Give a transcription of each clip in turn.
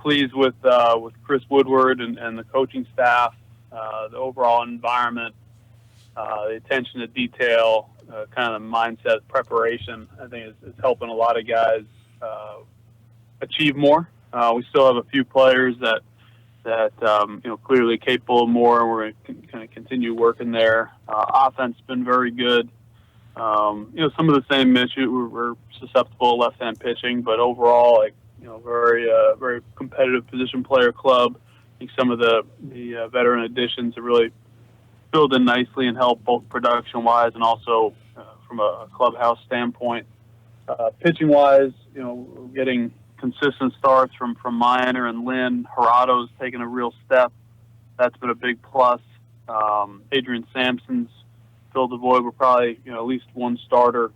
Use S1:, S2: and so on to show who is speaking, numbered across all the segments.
S1: pleased with Chris Woodward and the coaching staff, the overall environment, the attention to detail, kind of the mindset preparation. I think is helping a lot of guys achieve more. We still have a few players that clearly capable of more. We're going to kind of continue working there. Offense has been very good. Some of the same issues. We're susceptible to left-hand pitching, but overall, very competitive position player club. I think some of the veteran additions have really filled in nicely and helped both production-wise and also from a clubhouse standpoint. Pitching-wise, we're getting consistent starts from Minor and Lynn. Gerardo's taken a real step. That's been a big plus. Adrian Sampson's filled the void. We're probably at least one starter,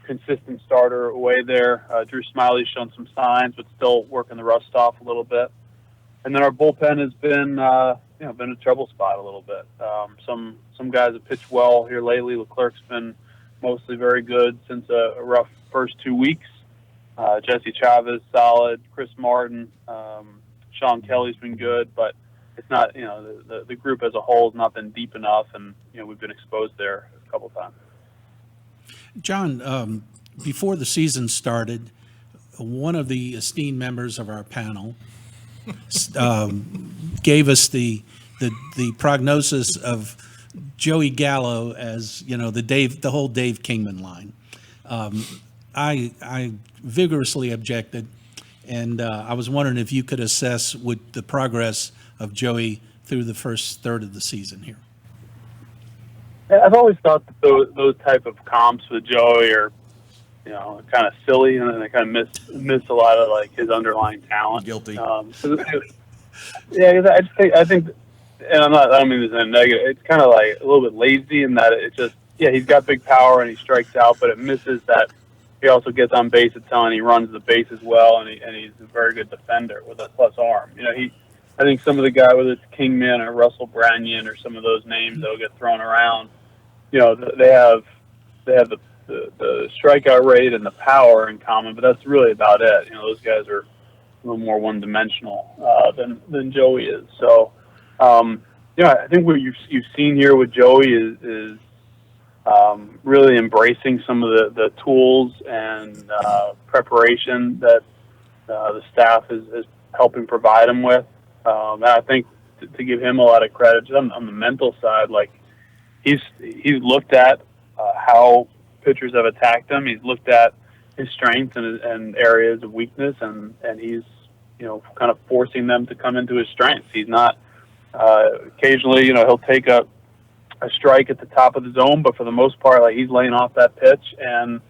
S1: consistent starter away there. Drew Smiley's shown some signs, but still working the rust off a little bit. And then our bullpen has been been a trouble spot a little bit. Some guys have pitched well here lately. Leclerc's been mostly very good since a rough first 2 weeks. Jesse Chavez solid. Chris Martin, Sean Kelly's been good, but it's not the group as a whole has not been deep enough, and we've been exposed there a couple times.
S2: John, before the season started, one of the esteemed members of our panel gave us the prognosis of Joey Gallo as the whole Dave Kingman line. I vigorously objected, and I was wondering if you could assess with the progress of Joey through the first third of the season here.
S1: I've always thought that those type of comps with Joey are, kind of silly, and they kind of miss a lot of his underlying talent.
S3: Guilty.
S1: I think, and I don't mean this in a negative. It's kind of a little bit lazy in that it's just he's got big power and he strikes out, but it misses that he also gets on base a ton. He runs the bases well, and he's a very good defender with a plus arm. I think some of the guys, whether it's Kingman or Russell Branyan or some of those names that will get thrown around, they have the strikeout rate and the power in common, but that's really about it. Those guys are a little more one-dimensional than Joey is. So, I think what you've seen here with Joey is really embracing some of the tools and preparation that the staff is helping provide him with. And I think to give him a lot of credit just on the mental side, he's looked at how pitchers have attacked him. He's looked at his strengths and areas of weakness, and he's kind of forcing them to come into his strengths. He's not occasionally he'll take a strike at the top of the zone, but for the most part, he's laying off that pitch and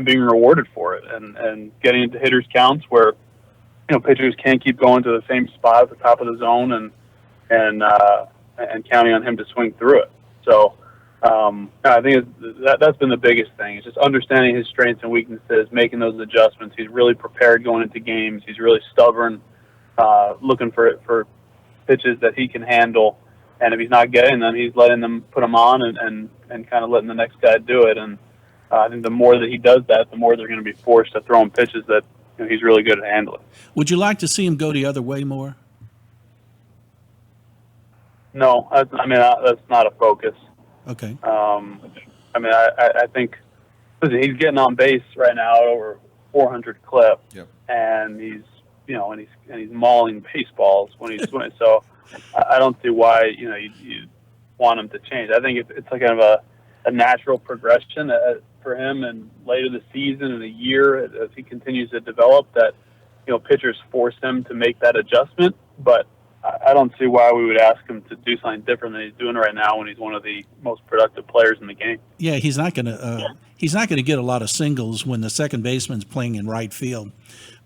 S1: being rewarded for it, and getting into hitters counts where pitchers can't keep going to the same spot at the top of the zone and counting on him to swing through it. So I think that's been the biggest thing. It's just understanding his strengths and weaknesses, making those adjustments. He's really prepared going into games. He's really stubborn, looking for pitches that he can handle. And if he's not getting them, he's letting them put them on and kind of letting the next guy do it. And I think the more that he does that, the more they're going to be forced to throw him pitches that he's really good at handling.
S2: Would you like to see him go the other way more?
S1: No, that's not a focus.
S2: Okay.
S1: I think he's getting on base right now at over 400 clip,
S3: yep.
S1: And he's he's mauling baseballs when he's swinging. So I don't see why you want him to change. I think it's kind of a natural progression for him, and later the season and the year as he continues to develop that pitchers force him to make that adjustment, but I don't see why we would ask him to do something different than he's doing right now when he's one of the most productive players in the game.
S2: Yeah, he's not going to get a lot of singles when the second baseman's playing in right field.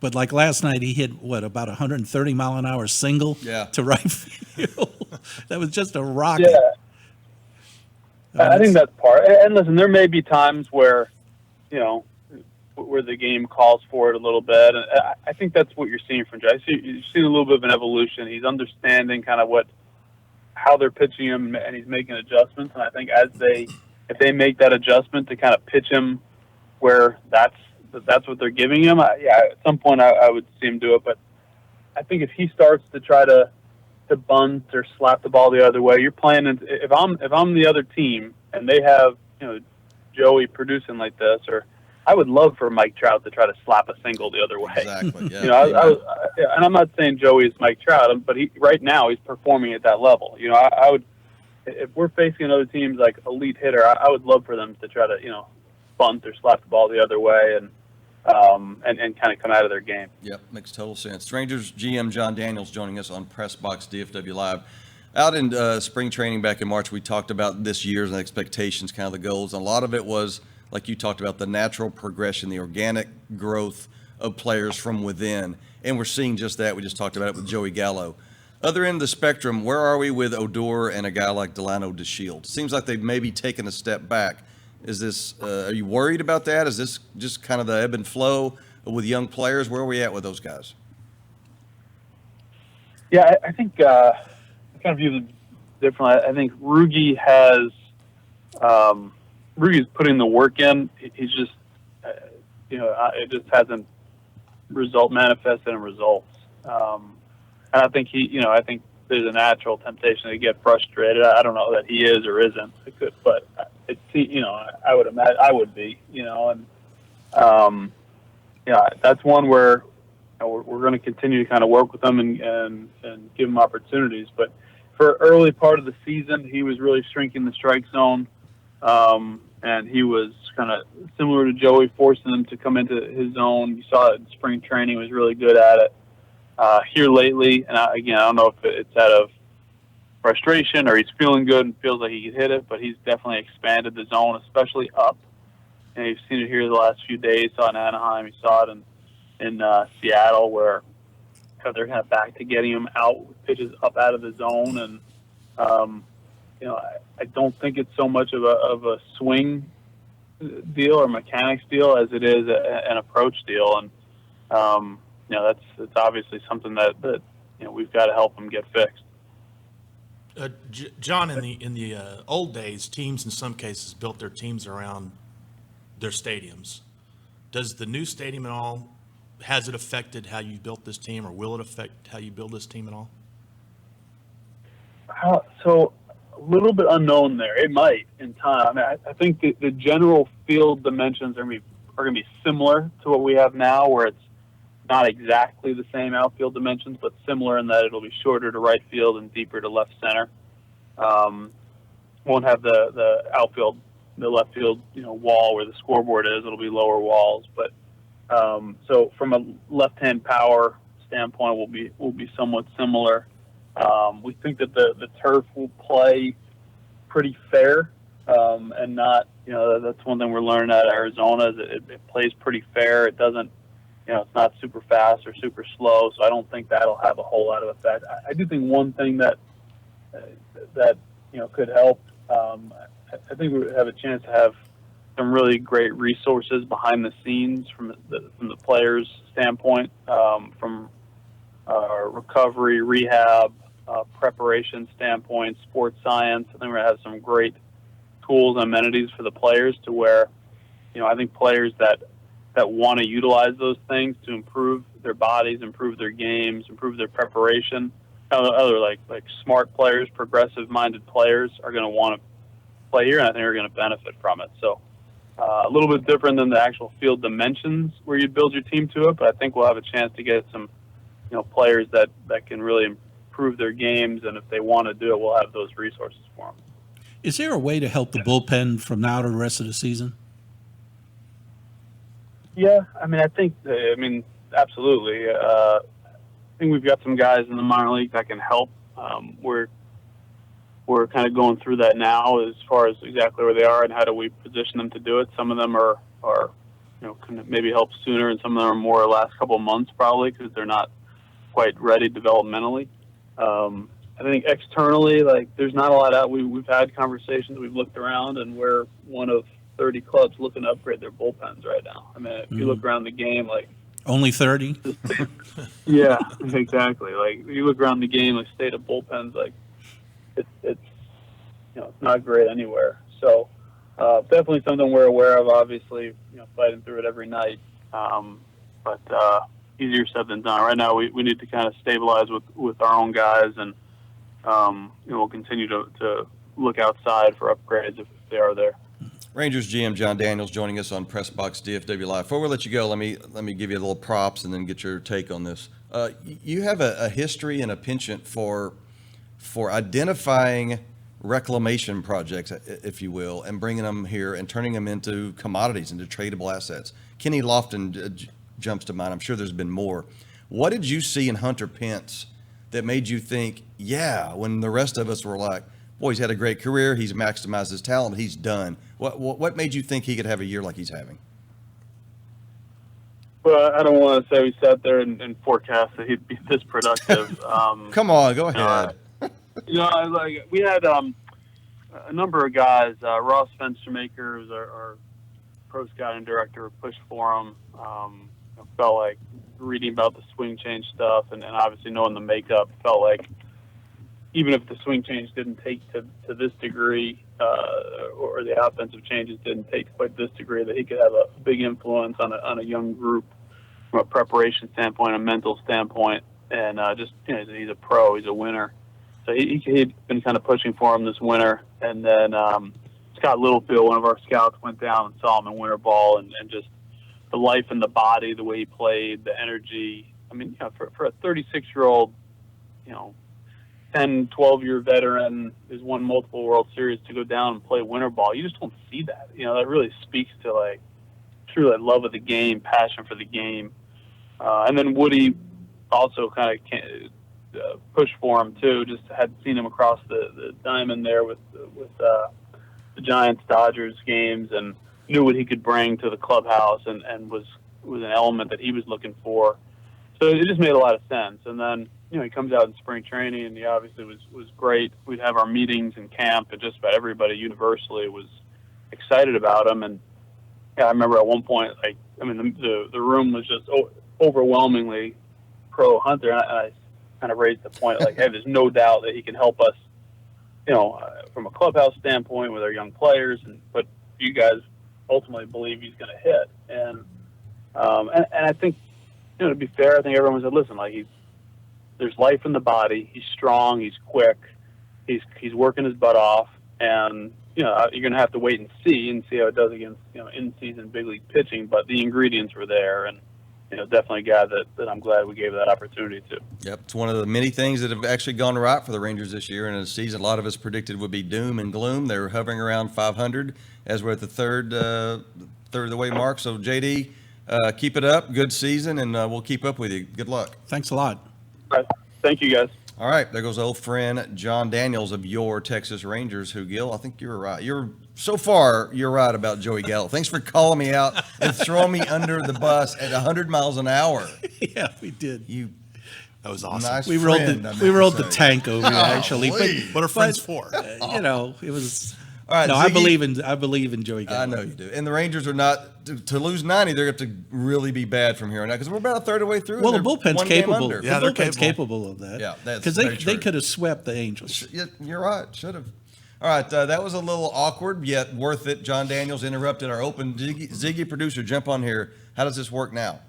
S2: But last night, he hit about 130 mile an hour single to right field. That was just a rocket.
S1: Yeah, I think that's part. And listen, there may be times where where the game calls for it a little bit. And I think that's what you're seeing from Jay. You're seeing a little bit of an evolution. He's understanding kind of how they're pitching him, and he's making adjustments. And I think if they make that adjustment to kind of pitch him where that's that's what they're giving him, at some point I would see him do it. But I think if he starts to try to bunt or slap the ball the other way, you're playing. If I'm the other team and they have Joey producing like this, or I would love for Mike Trout to try to slap a single the other way.
S3: Exactly. Yeah.
S1: And I'm not saying Joey is Mike Trout, but right now he's performing at that level. I would, if we're facing another team's like elite hitter, I would love for them to try to bunt or slap the ball the other way and kind of come out of their game.
S3: Yep, makes total sense. Rangers GM John Daniels joining us on PressBox DFW Live. Out in spring training back in March, we talked about this year's and expectations, kind of the goals. And a lot of it was, like you talked about, the natural progression, the organic growth of players from within. And we're seeing just that. We just talked about it with Joey Gallo. Other end of the spectrum, where are we with Odor and a guy like Delano DeShield? Seems like they've maybe taken a step back. Is this? Are you worried about that? Is this just kind of the ebb and flow with young players? Where are we at with those guys?
S1: Yeah, I think I kind of view them differently. I think Rugi has Rugi's putting the work in. He's just it just hasn't manifested in results. And I think I think there's a natural temptation to get frustrated. I don't know that he is or isn't. It could, but it's I would imagine I would be. That's one where we're going to continue to kind of work with them and give them opportunities. But for early part of the season, he was really shrinking the strike zone, and he was kind of similar to Joey, forcing them to come into his zone. You saw it in spring training; he was really good at it. Here lately, and I don't know if it's out of frustration or he's feeling good and feels like he can hit it, but he's definitely expanded the zone, especially up. And you've seen it here the last few days. Saw it in Anaheim. You saw it in Seattle, where they're kind of back to getting him out pitches up out of the zone. And I don't think it's so much of a swing deal or mechanics deal as it is an approach deal. And that's obviously something that we've got to help him get fixed.
S4: John, in the old days, teams in some cases built their teams around their stadiums. Does the new stadium at all, has it affected how you built this team, or will it affect how you build this team at all?
S1: So a little bit unknown there. It might in time. I think the general field dimensions are going to be similar to what we have now, where it's not exactly the same outfield dimensions, but similar in that it'll be shorter to right field and deeper to left center. Won't have the outfield, the left field, wall where the scoreboard is. It'll be lower walls, but so from a left-hand power standpoint, will be somewhat similar. We think that the turf will play pretty fair, and not, that's one thing we're learning at Arizona is it plays pretty fair. It doesn't. It's not super fast or super slow, so I don't think that'll have a whole lot of effect. I do think one thing that could help. I think we would have a chance to have some really great resources behind the scenes from the players' standpoint, from recovery, rehab, preparation standpoint, sports science. I think we're going to have some great tools and amenities for the players to where, I think players that want to utilize those things to improve their bodies, improve their games, improve their preparation. Other like smart players, progressive-minded players are going to want to play here, and I think are going to benefit from it. So a little bit different than the actual field dimensions where you build your team to it, but I think we'll have a chance to get some players that can really improve their games, and if they want to do it, we'll have those resources for them.
S2: Is there a way to help the bullpen from now to the rest of the season?
S1: Yeah, I think absolutely. I think we've got some guys in the minor league that can help. We're kind of going through that now as far as exactly where they are and how do we position them to do it. Some of them are can maybe help sooner, and some of them are more last couple of months probably because they're not quite ready developmentally. I think externally, there's not a lot out. We've had conversations, we've looked around, and we're one of 30 clubs looking to upgrade their bullpens right now. If you look around the game,
S2: only 30?
S1: Yeah, exactly. You look around the game, state of bullpens, it's not great anywhere. So definitely something we're aware of. Obviously, fighting through it every night. But easier said than done. Right now, we need to kind of stabilize with our own guys, and we'll continue to look outside for upgrades if they are there.
S3: Rangers GM John Daniels joining us on PressBox DFW Live. Before we let you go, let me give you a little props and then get your take on this. You have a history and a penchant for identifying reclamation projects, if you will, and bringing them here and turning them into commodities, into tradable assets. Kenny Lofton jumps to mind. I'm sure there's been more. What did you see in Hunter Pence that made you think, yeah, when the rest of us were like, boy, he's had a great career, he's maximized his talent, he's done. What made you think he could have a year like he's having?
S1: Well, I don't want to say we sat there and forecast that he'd be this productive.
S3: Come on, go ahead.
S1: We had a number of guys. Ross Fenstermaker was our pro scouting director, pushed for him. Felt like reading about the swing change stuff and obviously knowing the makeup, felt like even if the swing change didn't take to this degree, or the offensive changes didn't take quite this degree, that he could have a big influence on a young group from a preparation standpoint, a mental standpoint, and he's a pro, he's a winner. So he'd been kind of pushing for him this winter, and then Scott Littlefield, one of our scouts, went down and saw him in winter ball, and just the life in the body, the way he played, the energy. I mean, for a 36-year-old, 10, 12-year veteran who's won multiple World Series to go down and play winter ball, you just don't see that. That really speaks to like true love of the game, passion for the game. And then Woody also kind of pushed for him too. Just had seen him across the diamond there with the Giants Dodgers games, and knew what he could bring to the clubhouse, and was an element that he was looking for. So it just made a lot of sense. And then he comes out in spring training, and he obviously was great. We'd have our meetings in camp, and just about everybody universally was excited about him. And I remember at one point, the room was just overwhelmingly pro Hunter, and I kind of raised the point like, hey, there's no doubt that he can help us, from a clubhouse standpoint with our young players, but you guys ultimately believe he's going to hit. And I think, to be fair, I think everyone said, listen, there's life in the body. He's strong. He's quick. He's working his butt off, and you're going to have to wait and see how it does against in-season big league pitching. But the ingredients were there, and definitely a guy that I'm glad we gave that opportunity to.
S3: Yep, it's one of the many things that have actually gone right for the Rangers this year. In a season a lot of us predicted would be doom and gloom. They were hovering around 500 as we're at the third of the way mark. So JD, keep it up. Good season, and we'll keep up with you. Good luck.
S2: Thanks a lot.
S1: All right. Thank you, guys.
S3: All right, there goes old friend John Daniels of your Texas Rangers, who, Gil, I think you were right. So far, you're right about Joey Gallo. Thanks for calling me out and throwing me under the bus at 100 miles an hour.
S2: Yeah, we did.
S4: That was awesome.
S3: Nice
S2: We rolled the tank over here, actually.
S4: What are friends for?
S2: It was.
S3: All right,
S2: No,
S3: Ziggy,
S2: I believe in Joey Gallo.
S3: I know you do. And the Rangers are not to lose 90. They're going to have to really be bad from here on out, because we're about a third of the way through.
S2: Well, the
S3: and they're
S2: bullpen's
S3: one game
S2: capable.
S3: under.
S4: Yeah,
S2: The
S4: they're
S2: bullpen's capable of that.
S3: Yeah, that's
S2: because
S3: very
S2: they
S3: true.
S2: could have swept the Angels.
S3: You're right. Should have. All right, that was a little awkward, yet worth it. John Daniels interrupted our open. Ziggy, producer, jump on here. How does this work now?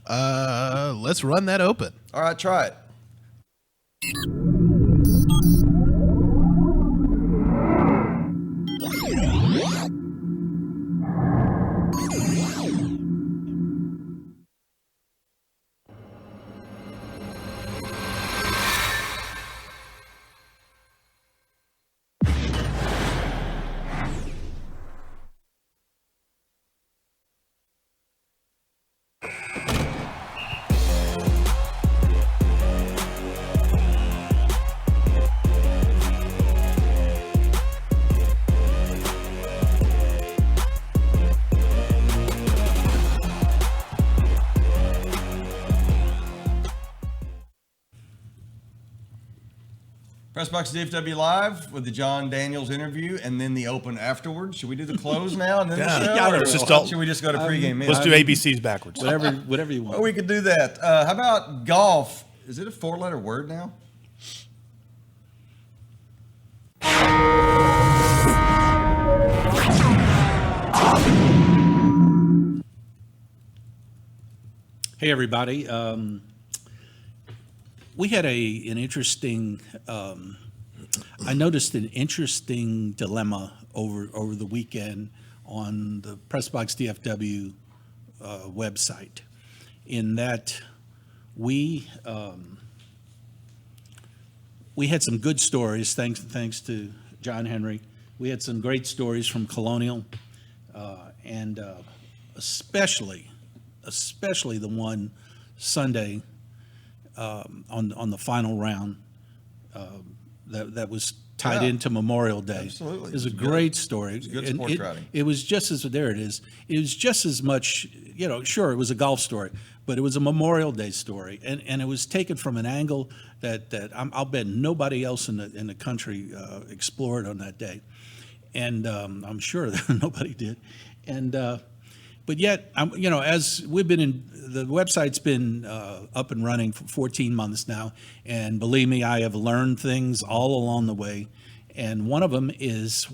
S5: Let's run that open.
S3: All right, try it. PressBox DFW Live with the John Daniels interview, and then the open afterwards. Should we do the close now and then the show?
S4: Yeah,
S3: or
S4: let's just
S3: should we just go to pregame?
S4: Let's do ABCs backwards.
S2: Whatever you want.
S3: Oh, we could do that. How about golf? Is it a 4-letter word now?
S2: Hey, everybody. We had an interesting. I noticed an interesting dilemma over the weekend on the PressBox DFW website, in that we had some good stories. Thanks to John Henry, we had some great stories from Colonial, and especially the one Sunday on the final round that was tied into Memorial Day.
S3: Absolutely.
S2: It was a great story.
S3: It was good
S2: And
S3: sports writing.
S2: it was just as, there it is. It was just as much, sure, it was a golf story, but it was a Memorial Day story, and it was taken from an angle that I'll bet nobody else in the country explored on that day, and I'm sure that nobody did, and. But yet, as we've been the website's been up and running for 14 months now, and believe me, I have learned things all along the way. And one of them is,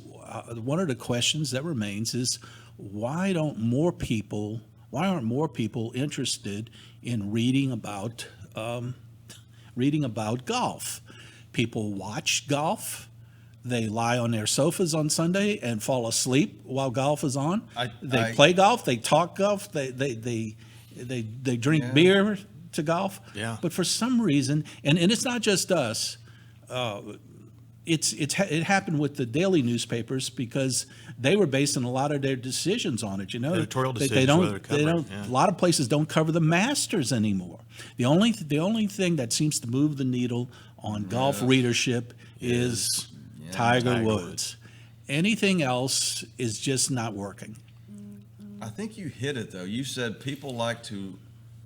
S2: one of the questions that remains is, why aren't more people interested in reading about golf? People watch golf. They lie on their sofas on Sunday and fall asleep while golf is on. They play golf. They talk golf. They drink beer to golf.
S4: Yeah.
S2: But for some reason, and it's not just us. It happened with the daily newspapers because they were basing a lot of their decisions on it.
S4: Editorial
S2: They
S4: decisions,
S2: don't.
S4: whether to cover
S2: They
S4: it,
S2: don't.
S4: yeah.
S2: A lot of places don't cover the Masters anymore. The only thing that seems to move the needle on golf readership is Tiger Woods. Anything else is just not working.
S3: I think you hit it, though. You said people like to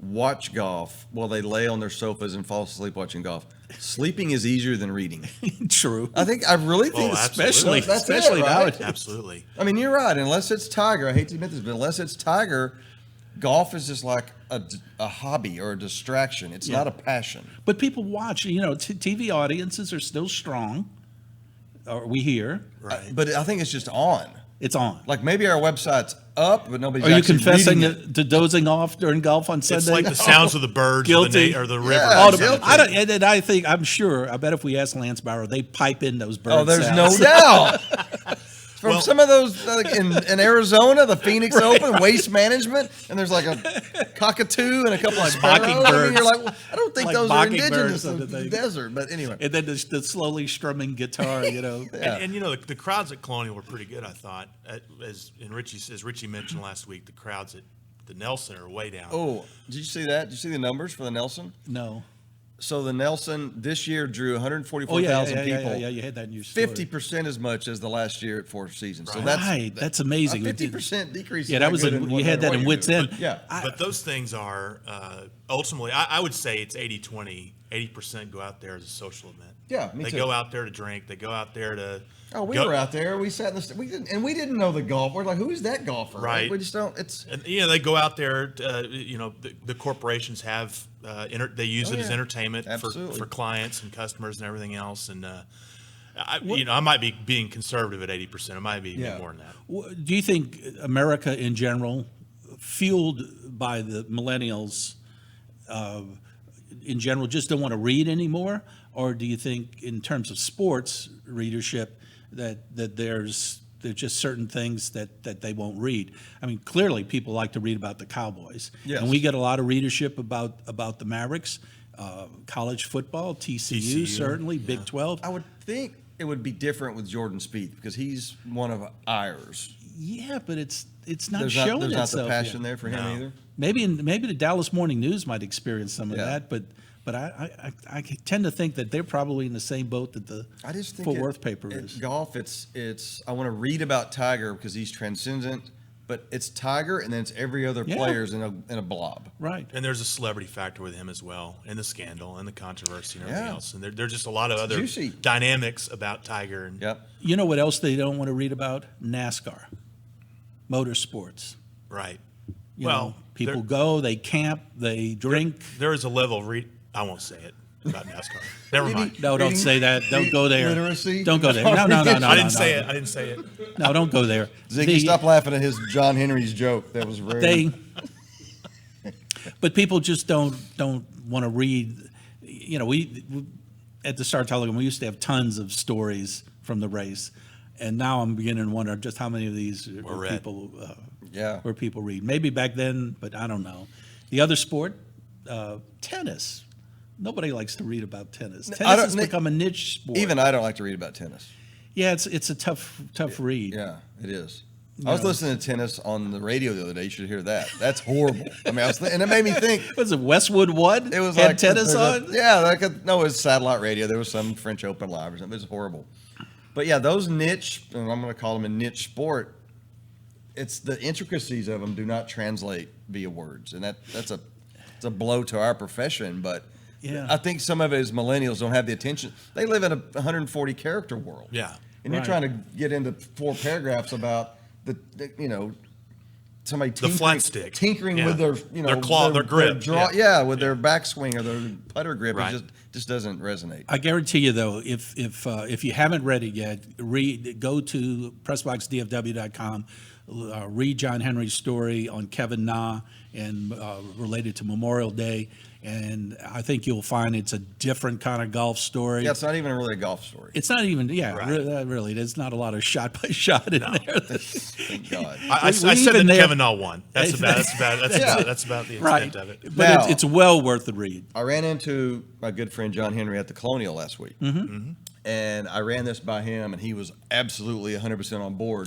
S3: watch golf while they lay on their sofas and fall asleep watching golf. Sleeping is easier than reading.
S2: True.
S3: I really think,
S4: absolutely.
S2: Especially
S3: right?
S2: nowadays.
S4: Absolutely.
S3: I mean, you're right. Unless it's Tiger, I hate to admit this, but unless it's Tiger, golf is just like a hobby or a distraction. It's not a passion.
S2: But people watch. TV audiences are still strong. Or we hear.
S4: Right.
S3: But I think it's just on.
S2: It's on.
S3: Like maybe our website's up, but nobody's
S2: Are you
S3: actually
S2: confessing
S3: reading it.
S2: to dozing off during golf on Sunday?
S4: It's like the sounds of the birds
S2: Guilty.
S4: or the river.
S3: Yeah,
S2: Oh, I bet if we ask Lance Bauer, they pipe in those bird
S3: Oh, there's
S2: sounds.
S3: no doubt. From
S4: Well-
S3: some of those in Arizona, the Phoenix Open, Waste Management, and there's like a cockatoo and a couple of sparrows. I mean,
S2: Mockingbirds.
S3: you're like, well, I don't think
S2: Like
S3: those are
S2: mockingbirds
S3: indigenous
S2: and
S3: to
S2: the
S3: the
S2: thing.
S3: desert. But anyway,
S2: And then the slowly strumming guitar,
S3: Yeah.
S4: And the crowds at Colonial were pretty good, I thought. As Richie mentioned last week, the crowds at the Nelson are way down.
S3: oh, did you see that? Did you see the numbers for the Nelson?
S2: No.
S3: So the Nelson this year drew
S2: Oh,
S3: 144,000 people.
S2: Yeah, you had that in your story.
S3: 50% as much as the last year at Four Seasons. So
S2: Right. That's amazing.
S3: A 50% decrease.
S2: Yeah,
S3: is
S2: that
S3: not
S2: was
S3: good
S2: you
S3: no
S2: had
S3: matter
S2: that
S3: what
S2: in
S3: you
S2: Wits
S3: do.
S2: End.
S3: Yeah.
S4: But those things are ultimately, I would say it's 80-20. 80% go out there as a social event.
S3: Yeah, me
S4: They
S3: too.
S4: go out there to drink. They go out there to.
S3: Oh, we
S4: go-
S3: were out there. We sat in the we didn't know the golf. We're like, who is that golfer?
S4: Right.
S3: We just don't. It's
S4: And they go out there. The corporations have they use it as
S3: yeah.
S4: entertainment
S3: Absolutely.
S4: for clients and customers and everything else. And I might be being conservative at 80%. It might be even more than that.
S2: Do you think America in general, fueled by the millennials, in general, just don't want to read anymore? Or do you think, in terms of sports readership, that there's just certain things that they won't read? I mean, clearly people like to read about the Cowboys.
S3: Yes.
S2: And we get a lot of readership about the Mavericks, college football, TCU certainly, Big 12.
S3: I would think it would be different with Jordan Spieth because he's one of ours.
S2: Yeah, but it's not
S3: There's
S2: showing
S3: not
S2: itself
S3: the passion
S2: yet.
S3: there for him
S4: No.
S3: either.
S2: Maybe the Dallas Morning News might experience some of
S3: Yeah.
S2: that, but I tend to think that they're probably in the same boat that the
S3: I just think
S2: Fort Worth paper
S3: at
S2: is.
S3: golf. It's I want to read about Tiger because he's transcendent, but it's Tiger and then it's every other
S2: Yeah.
S3: players in a blob.
S2: Right.
S4: And there's a celebrity factor with him as well, and the scandal and the controversy and everything
S3: Yeah.
S4: else. And there's just a lot of other
S3: juicy.
S4: dynamics about Tiger. And
S3: Yep.
S2: You know what else they don't want to read about? NASCAR, motorsports.
S4: Right.
S2: You
S4: Well,
S2: know, people
S4: there-
S2: go, they camp, they drink.
S4: There is a level of I won't say it about NASCAR. Never mind.
S2: No, don't say that. Don't go there.
S3: Literacy.
S2: Don't go there. No.
S4: I didn't say it. I didn't say it.
S2: No, don't go there.
S3: Ziggy, stop laughing at his John Henry's joke. That was rude.
S2: But people just don't want to read. You know, we at the Star Telegram we used to have tons of stories from the race, and now I'm beginning to wonder just how many of these were people where people read. Maybe back then, but I don't know. The other sport, tennis. Nobody likes to read about tennis. Tennis has become a niche sport.
S3: Even I don't like to read about tennis.
S2: Yeah, it's a tough read.
S3: Yeah, it is. I was listening to tennis on the radio the other day. You should hear that. That's horrible. I mean, and it made me think.
S2: Was it Westwood One?
S3: It was
S2: had
S3: like
S2: tennis on.
S3: No, it was satellite radio. There was some French Open live or something. It was horrible. But yeah, those niche, and I'm going to call them a niche sport. It's the intricacies of them do not translate via words, and it's a blow to our profession. But
S2: yeah,
S3: I think some of it is millennials don't have the attention. They live in a 140 character world.
S4: Yeah,
S3: and you're trying to get into 4 paragraphs about somebody
S4: the flat stick
S3: tinkering with their
S4: their claw, their grip,
S3: with their backswing or their putter grip.
S4: Right.
S3: It just doesn't resonate.
S2: I guarantee you though, if you haven't read it yet, go to PressBoxDFW.com, read John Henry's story on Kevin Na and related to Memorial Day. And I think you'll find it's a different kind of golf story.
S3: Yeah, it's not even really a golf story.
S2: It's not even, really. There's not a lot of shot by shot in there.
S3: Thank God.
S4: I said that Kevin Na won. That's about the extent of it.
S2: But
S3: Now,
S2: it's well worth the read.
S3: I ran into my good friend John Henry at the Colonial last week.
S2: Mm-hmm.
S3: And I ran this by him, and he was absolutely 100% on board.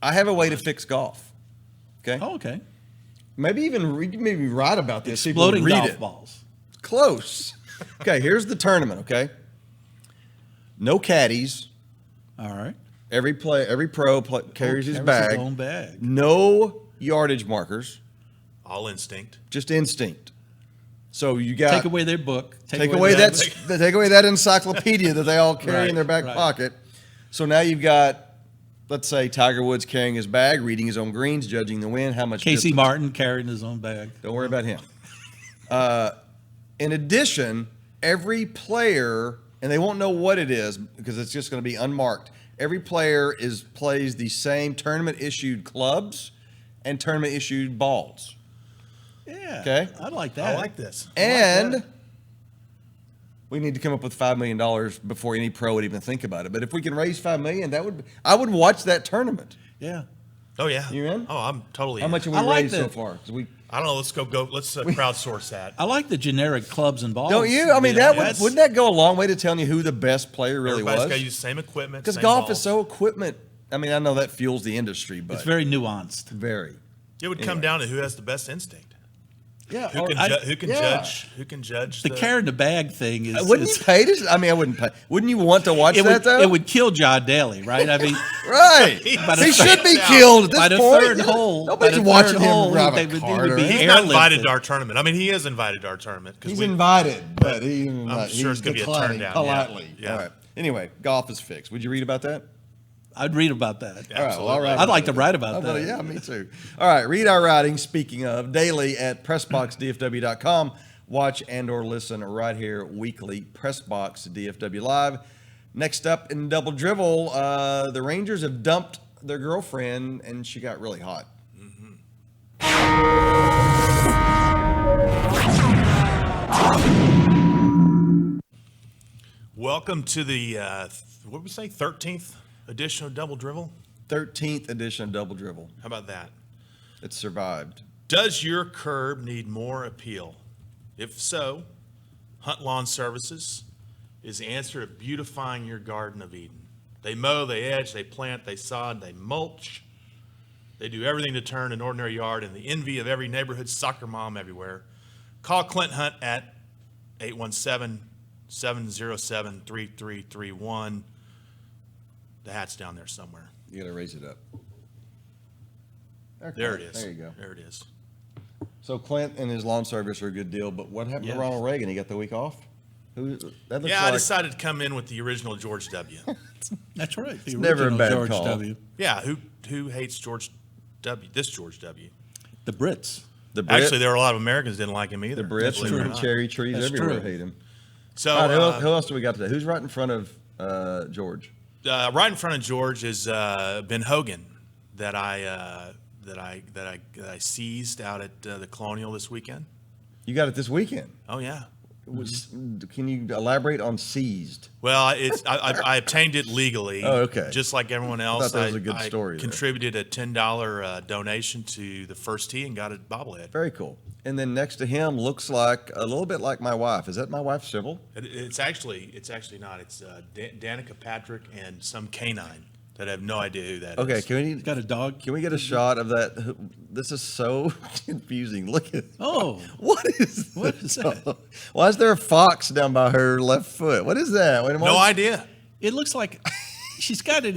S4: I
S3: have a way to fix golf. Okay?
S2: Oh, okay.
S3: Maybe write about this.
S2: Exploding
S3: read
S2: golf
S3: it.
S2: balls.
S3: Close. Okay, here's the tournament, okay? No caddies.
S2: All right.
S3: Every pro carries his bag.
S2: His own bag.
S3: No yardage markers.
S4: All instinct.
S3: Just instinct. So you got
S2: take away their book.
S3: Take away that encyclopedia that they all carry in their back pocket. So now you've got, let's say, Tiger Woods carrying his bag, reading his own greens, judging the wind, how much.
S2: Casey Martin carrying his own bag.
S3: Don't worry about him. In addition, every player, and they won't know what it is because it's just going to be unmarked. Every player plays the same tournament issued clubs and tournament issued balls.
S2: Yeah.
S3: Okay.
S2: I like that.
S4: I like this.
S3: And we need to come up with $5 million before any pro would even think about it. But if we can raise $5 million, I would watch that tournament.
S2: Yeah.
S4: Oh yeah.
S3: You in?
S4: Oh, I'm totally.
S3: How much have we raised so far?
S4: I don't know. Let's go. Let's crowdsource that.
S2: I like the generic clubs and balls.
S3: Don't you? I mean, wouldn't that go a long way to telling you who the best player really
S4: Everybody's
S3: was?
S4: got to use the same equipment.
S3: Because
S4: same
S3: golf
S4: balls.
S3: is so equipment. I mean, I know that fuels the industry, but
S2: it's very nuanced.
S3: very.
S4: It would come down to who has the best instinct.
S3: Yeah.
S4: Who can judge
S2: the carrying the bag thing is.
S3: Wouldn't you pay to? I mean, I wouldn't pay. Wouldn't you want to watch that though?
S2: It would kill John Daly, right? I mean,
S3: right. He should be killed at this
S2: by the
S3: point.
S2: third hole.
S3: Nobody's watching him drive a car.
S4: He's not invited to our tournament. I mean, he is invited to our tournament.
S3: He's invited, but
S4: I'm sure it's going to be a turn down.
S3: Politely.
S4: Yeah.
S3: All right. Anyway, golf is fixed. Would you read about that?
S2: I'd read about that.
S3: All right.
S2: I'd like to write about that.
S3: Yeah, me too. All right. Read our writing, speaking of, daily at PressBoxDFW.com. Watch and or listen right here weekly, PressBox DFW Live. Next up in Double Dribble, the Rangers have dumped their girlfriend, and she got really hot.
S4: Welcome to the, what did we say, 13th edition of Double Dribble?
S3: 13th edition of Double Dribble.
S4: How about that?
S3: It survived.
S4: Does your curb need more appeal? If so, Hunt Lawn Services is the answer to beautifying your Garden of Eden. They mow, they edge, they plant, they sod, they mulch. They do everything to turn an ordinary yard into the envy of every neighborhood soccer mom everywhere. Call Clint Hunt at 817-707-3331. The hat's down there somewhere.
S3: You got to raise it up. Okay.
S4: There it is.
S3: There you go.
S4: There it is.
S3: So Clint and his lawn service are a good deal, but what happened to Ronald Reagan? He got the week off?
S4: I decided to come in with the original George W.
S2: That's right. The
S3: never a
S2: original
S3: bad
S2: George
S3: call.
S2: W.
S4: Yeah, who hates George W? This George W.
S2: The Brits.
S4: Actually, there were a lot of Americans didn't like him either.
S3: The Brits
S4: believe it or
S3: and
S4: not.
S3: cherry trees
S2: That's
S3: everywhere
S2: true.
S3: hate him.
S4: So
S3: All right, who else do we got today? Who's right in front of George?
S4: right in front of George is Ben Hogan that I that I seized out at the Colonial this weekend.
S3: You got it this weekend.
S4: Oh yeah.
S3: Can you elaborate on seized?
S4: Well, I obtained it legally.
S3: Oh, okay.
S4: Just like everyone else.
S3: thought that was a good story there.
S4: Contributed a $10 donation to the first tee and got a bobblehead.
S3: Very cool. And then next to him looks like a little bit like my wife. Is that my wife, Sybil?
S4: It's actually not. It's Danica Patrick and some canine that I have no idea who that is.
S3: Okay,
S2: Got a dog?
S3: can we get a shot of that? This is so confusing. Look at
S2: Oh,
S3: what is
S2: that?
S3: Why is there a fox down by her left foot? What is that? Wait a
S4: No idea.
S2: it looks like she's got an,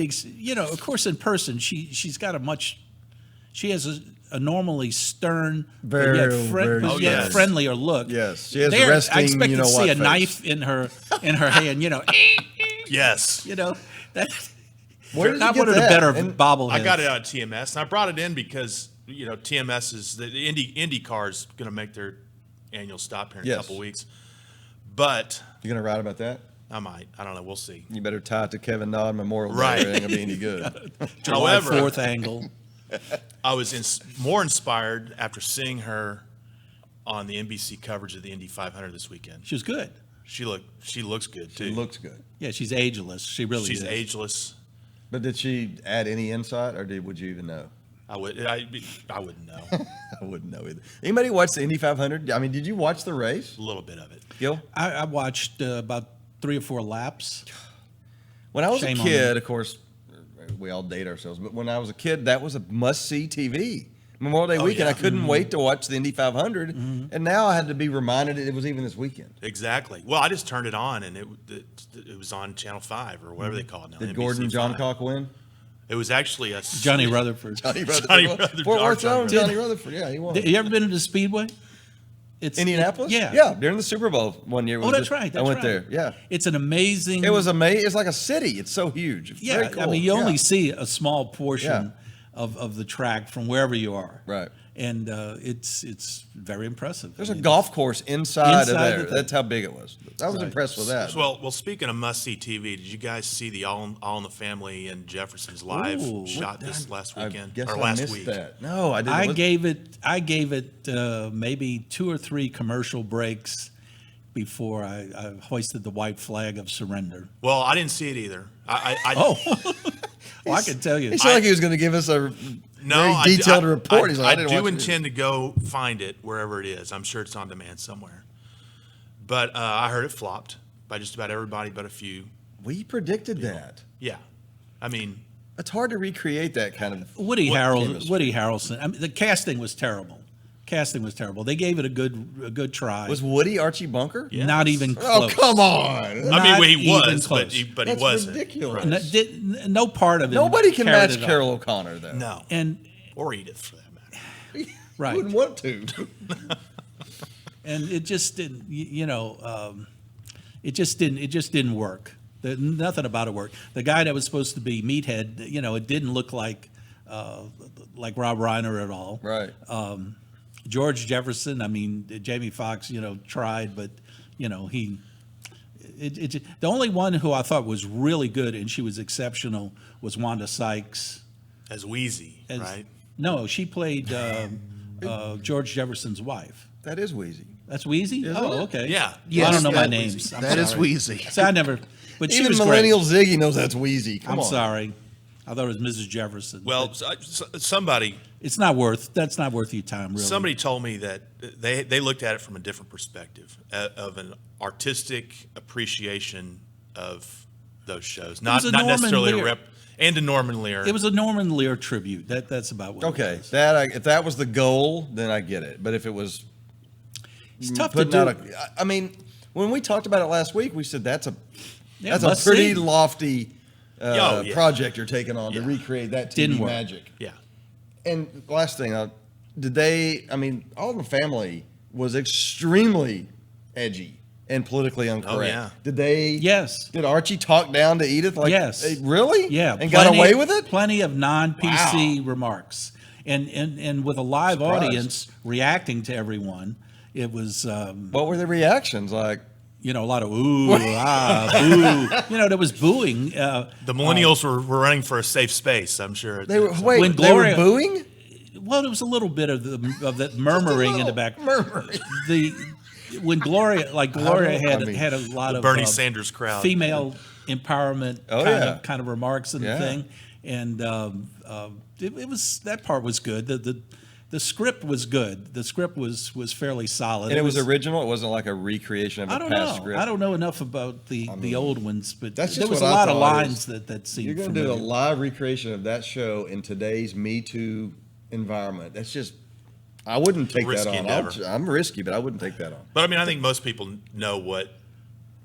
S2: of course, in person, she's got she has a normally stern,
S3: Very, very
S2: but yet
S4: yes.
S2: friendlier look.
S3: Yes, she has
S2: There,
S3: resting,
S2: I expected to see a
S3: face.
S2: knife in her hand,
S4: Yes.
S2: that.
S3: Where did you
S2: Not
S3: get
S2: one of the
S3: that?
S2: better
S3: And
S2: bobbleheads.
S4: I got it out of TMS, and I brought it in because TMS is the IndyCar is going to make their annual stop here in
S3: Yes.
S4: a couple weeks. But
S3: You gonna write about that?
S4: I might. I don't know. We'll see.
S3: You better tie it to Kevin Dodd Memorial Day.
S4: Right.
S3: It ain't gonna be any good.
S2: July
S4: However,
S2: 4th angle.
S4: I was more inspired after seeing her on the NBC coverage of the Indy 500 this weekend.
S2: She was good.
S4: She looks good too.
S3: It looks good.
S2: Yeah, she's ageless. She really
S4: She's
S2: is.
S4: ageless.
S3: But did she add any insight, or would you even know?
S4: I wouldn't know.
S3: I wouldn't know either. Anybody watch the Indy 500? I mean, did you watch the race,
S4: A little bit of it.
S3: Gil?
S2: I watched about 3 or 4 laps.
S3: When I was
S2: Shame
S3: a
S2: on
S3: kid, of course, we all date ourselves, but when I was a kid, that was a must-see TV. Memorial Day weekend,
S4: yeah.
S3: I couldn't wait to watch the Indy 500, and now I had to be reminded it was even this weekend.
S4: Exactly. Well, I just turned it on, and it was on Channel 5 or whatever they call it now.
S3: Did
S4: NBC
S3: Gordon
S4: 5.
S3: John Cock win?
S4: It was actually a
S2: Johnny Rutherford.
S3: Johnny
S4: Johnny Rutherford.
S3: Fort Worth's
S4: Johnny
S3: own Johnny Rutherford. Yeah, he won.
S2: You ever been to the Speedway? It's
S3: Indianapolis?
S2: Yeah.
S3: Yeah, during the Super Bowl one year.
S2: Oh, that's right.
S3: I went there. Yeah.
S2: It's an amazing.
S3: It was amazing. It's like a city. It's so huge. It's
S2: Yeah,
S3: very cool.
S2: I mean, you only
S3: Yeah.
S2: see a small portion
S3: Yeah.
S2: of the track from wherever you are.
S3: Right.
S2: And it's very impressive.
S3: There's
S2: I
S3: a
S2: mean,
S3: golf course inside of
S2: Inside
S3: there.
S2: the thing.
S3: That's how big it was. I was
S2: Right.
S3: impressed with that.
S4: Well, speaking of must-see TV, did you guys see the All in the Family and Jefferson's live
S2: Ooh,
S4: shot this last
S3: I
S4: weekend
S3: guess
S4: or
S3: I
S4: last
S3: missed
S4: week?
S3: that. No, I didn't.
S2: I gave it maybe 2 or 3 commercial breaks before I hoisted the white flag of surrender.
S4: Well, I didn't see it either.
S2: Oh, well, I can tell you.
S3: He sounded like he was going to give us a very detailed report. He's like, I didn't
S4: do
S3: watch it.
S4: intend to go find it wherever it is. I'm sure it's on demand somewhere. But I heard it flopped by just about everybody but a few.
S3: We predicted that.
S4: Yeah. I mean,
S3: It's hard to recreate that kind of.
S2: Woody
S3: chemistry.
S2: Harrelson. I mean, the casting was terrible. They gave it a good try.
S3: Was Woody Archie Bunker?
S4: Yeah.
S2: Not even
S3: Oh,
S2: close.
S3: come on.
S4: I mean,
S2: Not
S4: well, he
S2: even
S4: was, but
S2: close.
S4: he
S3: That's
S4: wasn't.
S3: ridiculous.
S2: No part of it.
S3: Nobody can
S2: carried
S3: match
S2: it off.
S3: Carol O'Connor, though.
S4: No.
S2: And
S4: Or Edith, for that matter.
S2: right.
S3: Wouldn't want to.
S2: And it just didn't, it just didn't work. Nothing about it worked. The guy that was supposed to be Meathead, it didn't look like Rob Reiner at all.
S3: Right.
S2: George Jefferson, I mean, Jamie Foxx, tried, but the only one who I thought was really good and she was exceptional was Wanda Sykes.
S4: As Wheezy, right?
S2: No, she played George Jefferson's wife.
S3: That is Wheezy.
S2: That's Wheezy?
S3: Isn't
S2: Oh,
S3: it?
S2: okay.
S4: Yeah.
S2: Well, I don't know my
S5: that-
S2: names. I'm
S5: That is
S2: sorry.
S5: Wheezy.
S2: So I never, but she
S3: Even
S2: was
S3: millennial
S2: great.
S3: Ziggy knows that's Wheezy. Come
S2: I'm
S3: on.
S2: sorry. I thought it was Mrs. Jefferson.
S4: Well,
S2: But
S4: somebody
S2: that's not worth your time, really.
S4: Somebody told me that they looked at it from a different perspective, of an artistic appreciation of those shows, not
S2: was a Norman
S4: necessarily
S2: Lear.
S4: and to Norman Lear.
S2: It was a Norman Lear tribute. That's about what
S3: Okay,
S2: it was.
S3: if that was the goal, then I get it. But if it was
S2: It's tough to
S3: putting
S2: do.
S3: out I mean, when we talked about it last week, we said that's a
S2: must
S3: pretty
S2: see.
S3: lofty
S4: Oh, yeah.
S3: project you're taking on to
S4: Yeah.
S3: recreate that TV
S2: Didn't work.
S3: magic.
S4: yeah,
S3: And last thing, did they? I mean, All in the Family was extremely edgy and politically incorrect.
S4: yeah.
S3: Did they?
S2: Yes.
S3: Did Archie talk down to Edith? Like,
S2: Yes.
S3: Really?
S2: Yeah.
S3: And got away with it?
S2: Plenty of non-PC remarks. And with a live
S3: Surprised.
S2: audience reacting to everyone, it was,
S3: What were the reactions like?
S2: a lot of ooh, boo. There was booing.
S4: the millennials were running for a safe space. I'm sure.
S3: They were
S2: When
S3: they were
S2: Gloria-
S3: booing.
S2: Well, there was a little bit of that murmuring in the back. When Gloria had a lot of
S4: Bernie Sanders crowd,
S2: female empowerment kind of remarks in the thing, and it was, that part was good. The script was good. The script was fairly solid.
S3: And it was original. It wasn't like a recreation of a past script.
S2: I don't know enough about the old ones, but
S3: that's
S2: there
S3: just
S2: was a
S3: what I
S2: lot of
S3: thought
S2: lines that seemed
S3: You're going to do a live recreation of that show in today's Me Too environment. That's just, I wouldn't take that
S4: Risky
S3: on.
S4: endeavor.
S3: I'm risky, but I wouldn't take that on.
S4: But I mean, I think most people know what,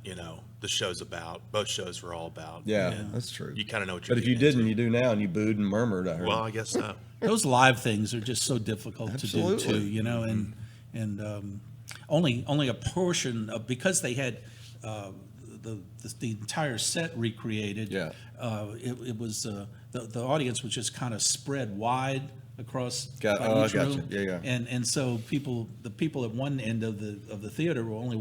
S4: the show's about. Both shows were all about.
S3: Yeah, that's true.
S4: You kind of know what you're
S3: But if you
S4: getting
S3: didn't,
S4: into.
S3: you do now, and you booed and murmured. I heard.
S4: Well, I guess so.
S2: Those live things are just so difficult to do too, and only a portion of, because they had the entire set recreated.
S3: Yeah.
S2: It was the audience was just kind of spread wide across each
S3: gotcha.
S2: room.
S3: Yeah.
S2: And so the people at one end of the theater were only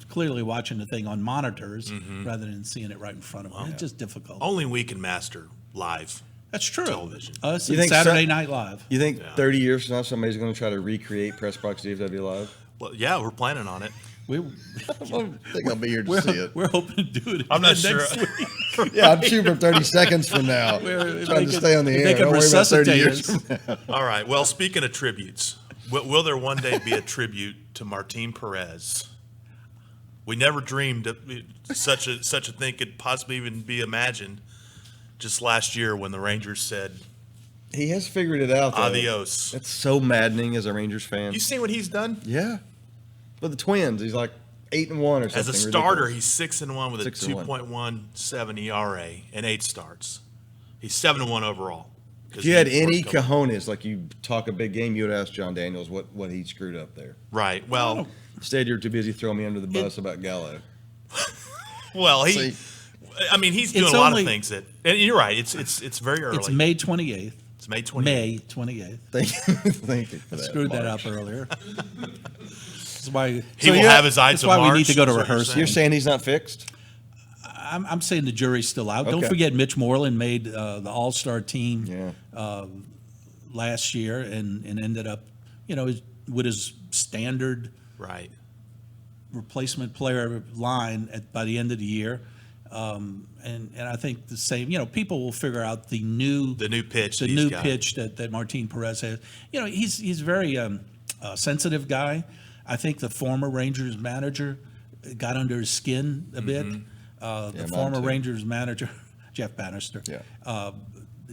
S2: clearly watching the thing on monitors rather than seeing it right in front of them. It's just difficult.
S4: Only we can master live.
S2: That's true.
S4: Television.
S2: Us
S3: You
S2: and
S3: think
S2: Saturday Night Live.
S3: You think 30 years from now somebody's going to try to recreate PressBox DFW Live?
S4: Well, yeah, we're planning on it.
S2: We,
S3: I don't think I'll be here to see it.
S2: we're hoping to do it.
S4: I'm not
S2: again
S4: sure.
S2: next week.
S3: Yeah, I'm shooting for 30 seconds from now. Trying to stay on the
S2: if
S3: air.
S2: they can
S3: Don't worry about 30
S2: resuscitate
S3: years
S2: us.
S3: from now.
S4: All right. Well, speaking of tributes, will there one day be a tribute to Martin Perez? We never dreamed that such a thing could possibly even be imagined. Just last year, when the Rangers said
S3: He has figured it out, though.
S4: adios.
S3: That's so maddening as a Rangers fan.
S4: You seen what he's done?
S3: Yeah. But the Twins, he's like 8-1 or something.
S4: As a starter,
S3: ridiculous.
S4: he's 6-1 with a
S3: 6-1.
S4: 2.17 ERA and 8 starts. He's 7-1 overall.
S3: If you had any cojones, like you talk a big game, you would ask John Daniels what he screwed up there.
S4: Right. Well,
S3: Instead, you're too busy throwing me under the bus about Gallo.
S4: he's doing
S2: It's
S4: a lot of
S2: only-
S4: things that. And you're right. It's very early.
S2: It's May 28th.
S4: It's May 28th.
S2: May 28th.
S3: Thank you for that.
S2: Screwed that
S3: March.
S2: up earlier. That's why
S4: He will have his eyes
S2: That's
S4: of
S2: why
S4: March.
S2: we need to go to
S4: is what you're
S2: rehearsal.
S3: You're saying he's not fixed?
S2: I'm saying the jury's still out. Don't
S3: Okay.
S2: forget Mitch Moreland made the All-Star team
S3: Yeah.
S2: last year and ended up, with his standard
S4: Right.
S2: replacement player line by the end of the year. And I think the same, people will figure out the new
S4: pitch.
S2: the
S4: he's
S2: new
S4: got.
S2: pitch that Martin Perez has. He's very sensitive guy. I think the former Rangers manager got under his skin a bit. The
S3: mine
S2: former
S3: too.
S2: Rangers manager, Jeff Bannister,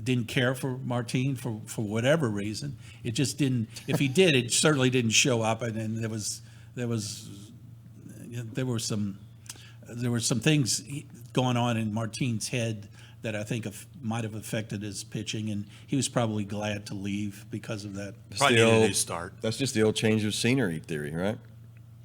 S2: didn't care for Martin for whatever reason. It just didn't. If he did, it certainly didn't show up. And there were some things going on in Martin's head that I think might have affected his pitching, and he was probably glad to leave because of that.
S4: Probably
S3: the
S4: needed a
S3: old-
S4: new start.
S3: That's just the old change of scenery theory, right?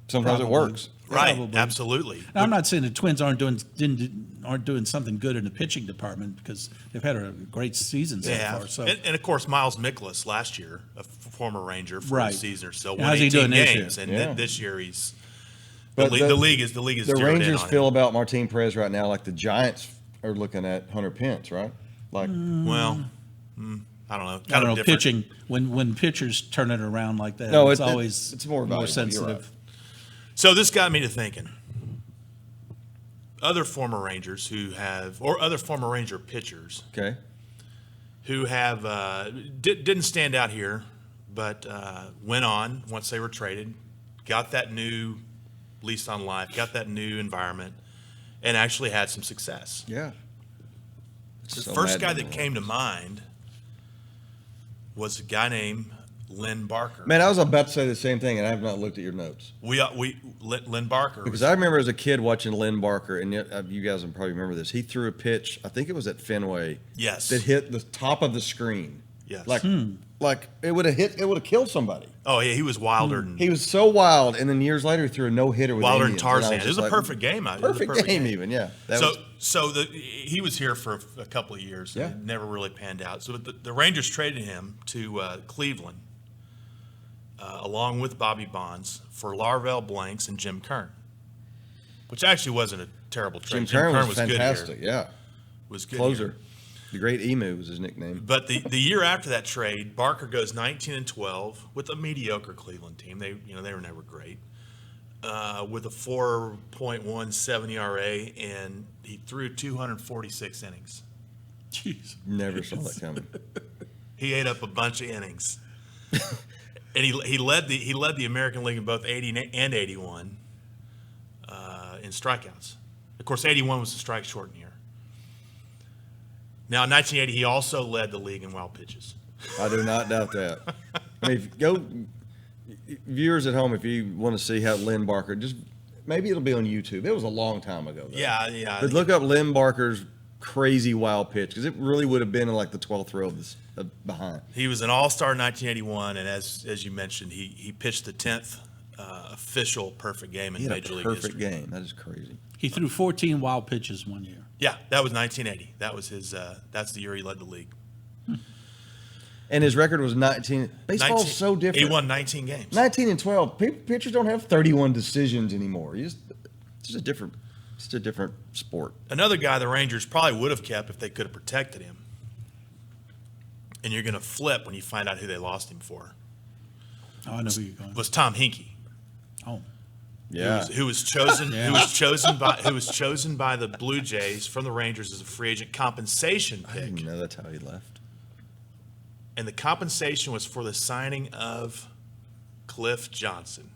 S3: Sometimes
S2: Probably.
S3: it works.
S4: Right.
S2: Probably.
S4: Absolutely.
S2: Now, I'm not saying the Twins aren't doing something good in the pitching department, because they've had a great season so
S4: They
S2: far.
S4: have.
S2: So
S4: And of course, Miles Mikolas last year, a former Ranger for
S2: Right.
S4: a season or so,
S2: And
S4: won
S2: how's he
S4: 18
S2: doing this year?
S4: games, and
S3: Yeah.
S4: this year he's
S3: But
S4: the league is
S3: The
S4: zeroed in
S3: Rangers
S4: on
S3: feel
S4: him.
S3: about Martin Perez right now like the Giants are looking at Hunter Pence, right? Like,
S4: Well, I don't know.
S2: I
S4: Kind
S2: don't
S4: of
S2: know,
S4: different.
S2: pitching when pitchers turn it around like that,
S3: No,
S2: it's
S3: it-
S2: always
S3: it's more valuable, you're
S2: sensitive.
S3: right.
S4: So this got me to thinking. Other former Rangers or other former Ranger pitchers
S3: okay.
S4: who have didn't stand out here, but went on once they were traded, got that new lease on life, got that new environment, and actually had some success.
S3: Yeah.
S4: The
S3: So
S4: first guy
S3: maddening.
S4: that came to mind was a guy named Lynn Barker.
S3: Man, I was about to say the same thing, and I have not looked at your notes.
S4: Lynn Barker.
S3: Because I remember as a kid watching Lynn Barker, and you guys will probably remember this. He threw a pitch, I think it was at Fenway,
S4: Yes.
S3: that hit the top of the screen.
S4: Yes.
S3: Like it would have killed somebody.
S4: Oh yeah, he was wilder than
S3: He was so wild, and then years later he threw a no hitter with
S4: wilder than
S3: Indians, and I
S4: Tarzan.
S3: was
S4: It was
S3: just
S4: a
S3: like,
S4: perfect game. It was a
S3: Perfect game, even, yeah. That was,
S4: He was here for a couple of years.
S3: Yeah.
S4: And it never really panned out. So the Rangers traded him to Cleveland, along with Bobby Bonds, for Larvell Blanks and Jim Kern, which actually wasn't a terrible trade.
S3: Jim Kern was
S4: good
S3: fantastic,
S4: here.
S3: yeah.
S4: Was good
S3: Closer.
S4: here.
S3: The Great Emu was his nickname.
S4: But the year after that trade, Barker goes 19-12 with a mediocre Cleveland team. They were never great. With a 4.17 ERA, and he threw 246 innings.
S2: Jeez.
S3: Never saw that coming.
S4: He ate up a bunch of innings, and he led the American League in both 80 and 81 in strikeouts. Of course, 81 was the strike shortened year. Now, in 1980, he also led the league in wild pitches.
S3: I do not doubt that. I mean, viewers at home, if you want to see how Lynn Barker, just maybe it'll be on YouTube. It was a long time ago, though.
S4: Yeah.
S3: But look up Lynn Barker's crazy wild pitch, because it really would have been in like the 12th row of behind.
S4: He was an all-star in 1981, and as you mentioned, he pitched the 10th official perfect game in
S3: He had
S4: Major
S3: a
S4: League
S3: perfect
S4: history.
S3: game. That is crazy.
S2: He threw 14 wild pitches one year.
S4: Yeah, that was 1980. That was his. That's the year he led the league.
S3: And his record was 19. Baseball's so different.
S4: He won 19 games.
S3: 19-12. Pitchers don't have 31 decisions anymore. It's just a different sport.
S4: Another guy the Rangers probably would have kept if they could have protected him. And you're going to flip when you find out who they lost him for.
S2: Oh, I know who you're going.
S4: Was Tom Hinkie.
S2: Oh,
S3: Yeah.
S4: Who was chosen by the Blue Jays from the Rangers as a free agent compensation
S3: I
S4: pick.
S3: didn't know that's how he left.
S4: And the compensation was for the signing of Cliff Johnson.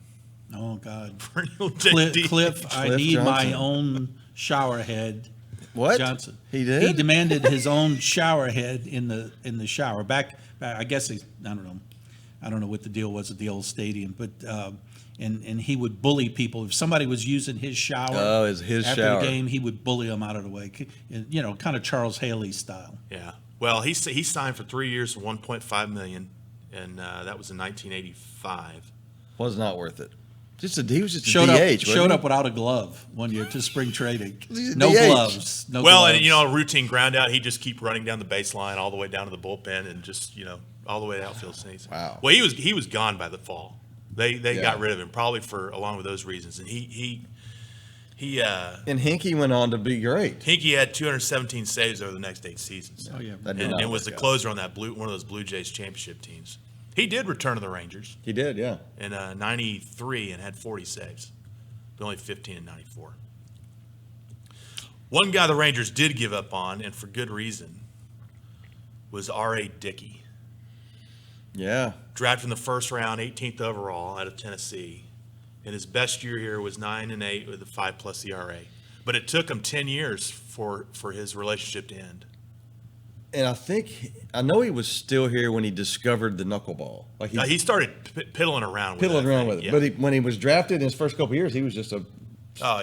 S2: oh God.
S4: Perennial
S2: Cliff,
S4: DD.
S2: I need my
S3: Johnson.
S2: own shower head.
S3: What?
S2: Johnson.
S3: He did?
S2: He demanded his own shower head in the shower. Back I guess I don't know what the deal was at the old stadium, but and he would bully people if somebody was using his shower.
S3: Oh, his
S2: after
S3: shower.
S2: the game, he would bully them out of the way. Kind of Charles Haley style.
S4: Yeah. Well, he signed for 3 years for $1.5 million, and that was in 1985.
S3: Was not worth it. He was just a
S2: Showed
S3: DH.
S2: showed up without a glove one year to spring trading.
S3: He's a
S2: No
S3: DH.
S2: gloves. No
S4: Well,
S2: gloves.
S4: and a routine ground out, he'd just keep running down the baseline all the way down to the bullpen, and just all the way to outfield sneeze.
S3: Wow.
S4: Well, he was gone by the fall. They
S3: Yeah.
S4: got rid of him probably along with those reasons, and he
S3: And Hinkie went on to be great.
S4: Hinkie had 217 saves over the next 8 seasons.
S2: Oh yeah.
S3: That did
S4: And
S3: not
S4: was the
S3: work out.
S4: closer on that one of those Blue Jays championship teams. He did return to the Rangers
S3: He did, yeah.
S4: in 93 and had 40 saves, but only 15 in 94. One guy the Rangers did give up on, and for good reason, was R.A. Dickey.
S3: Yeah.
S4: Drafted in the first round, 18th overall out of Tennessee. And his best year here was 9-8 with a 5+ ERA. But it took him 10 years for his relationship to end.
S3: And I know he was still here when he discovered the knuckleball. Like
S4: He started piddling around with
S3: piddled
S4: that
S3: around
S4: thing,
S3: with it.
S4: yeah.
S3: But when he was drafted in his first couple of years, he was just a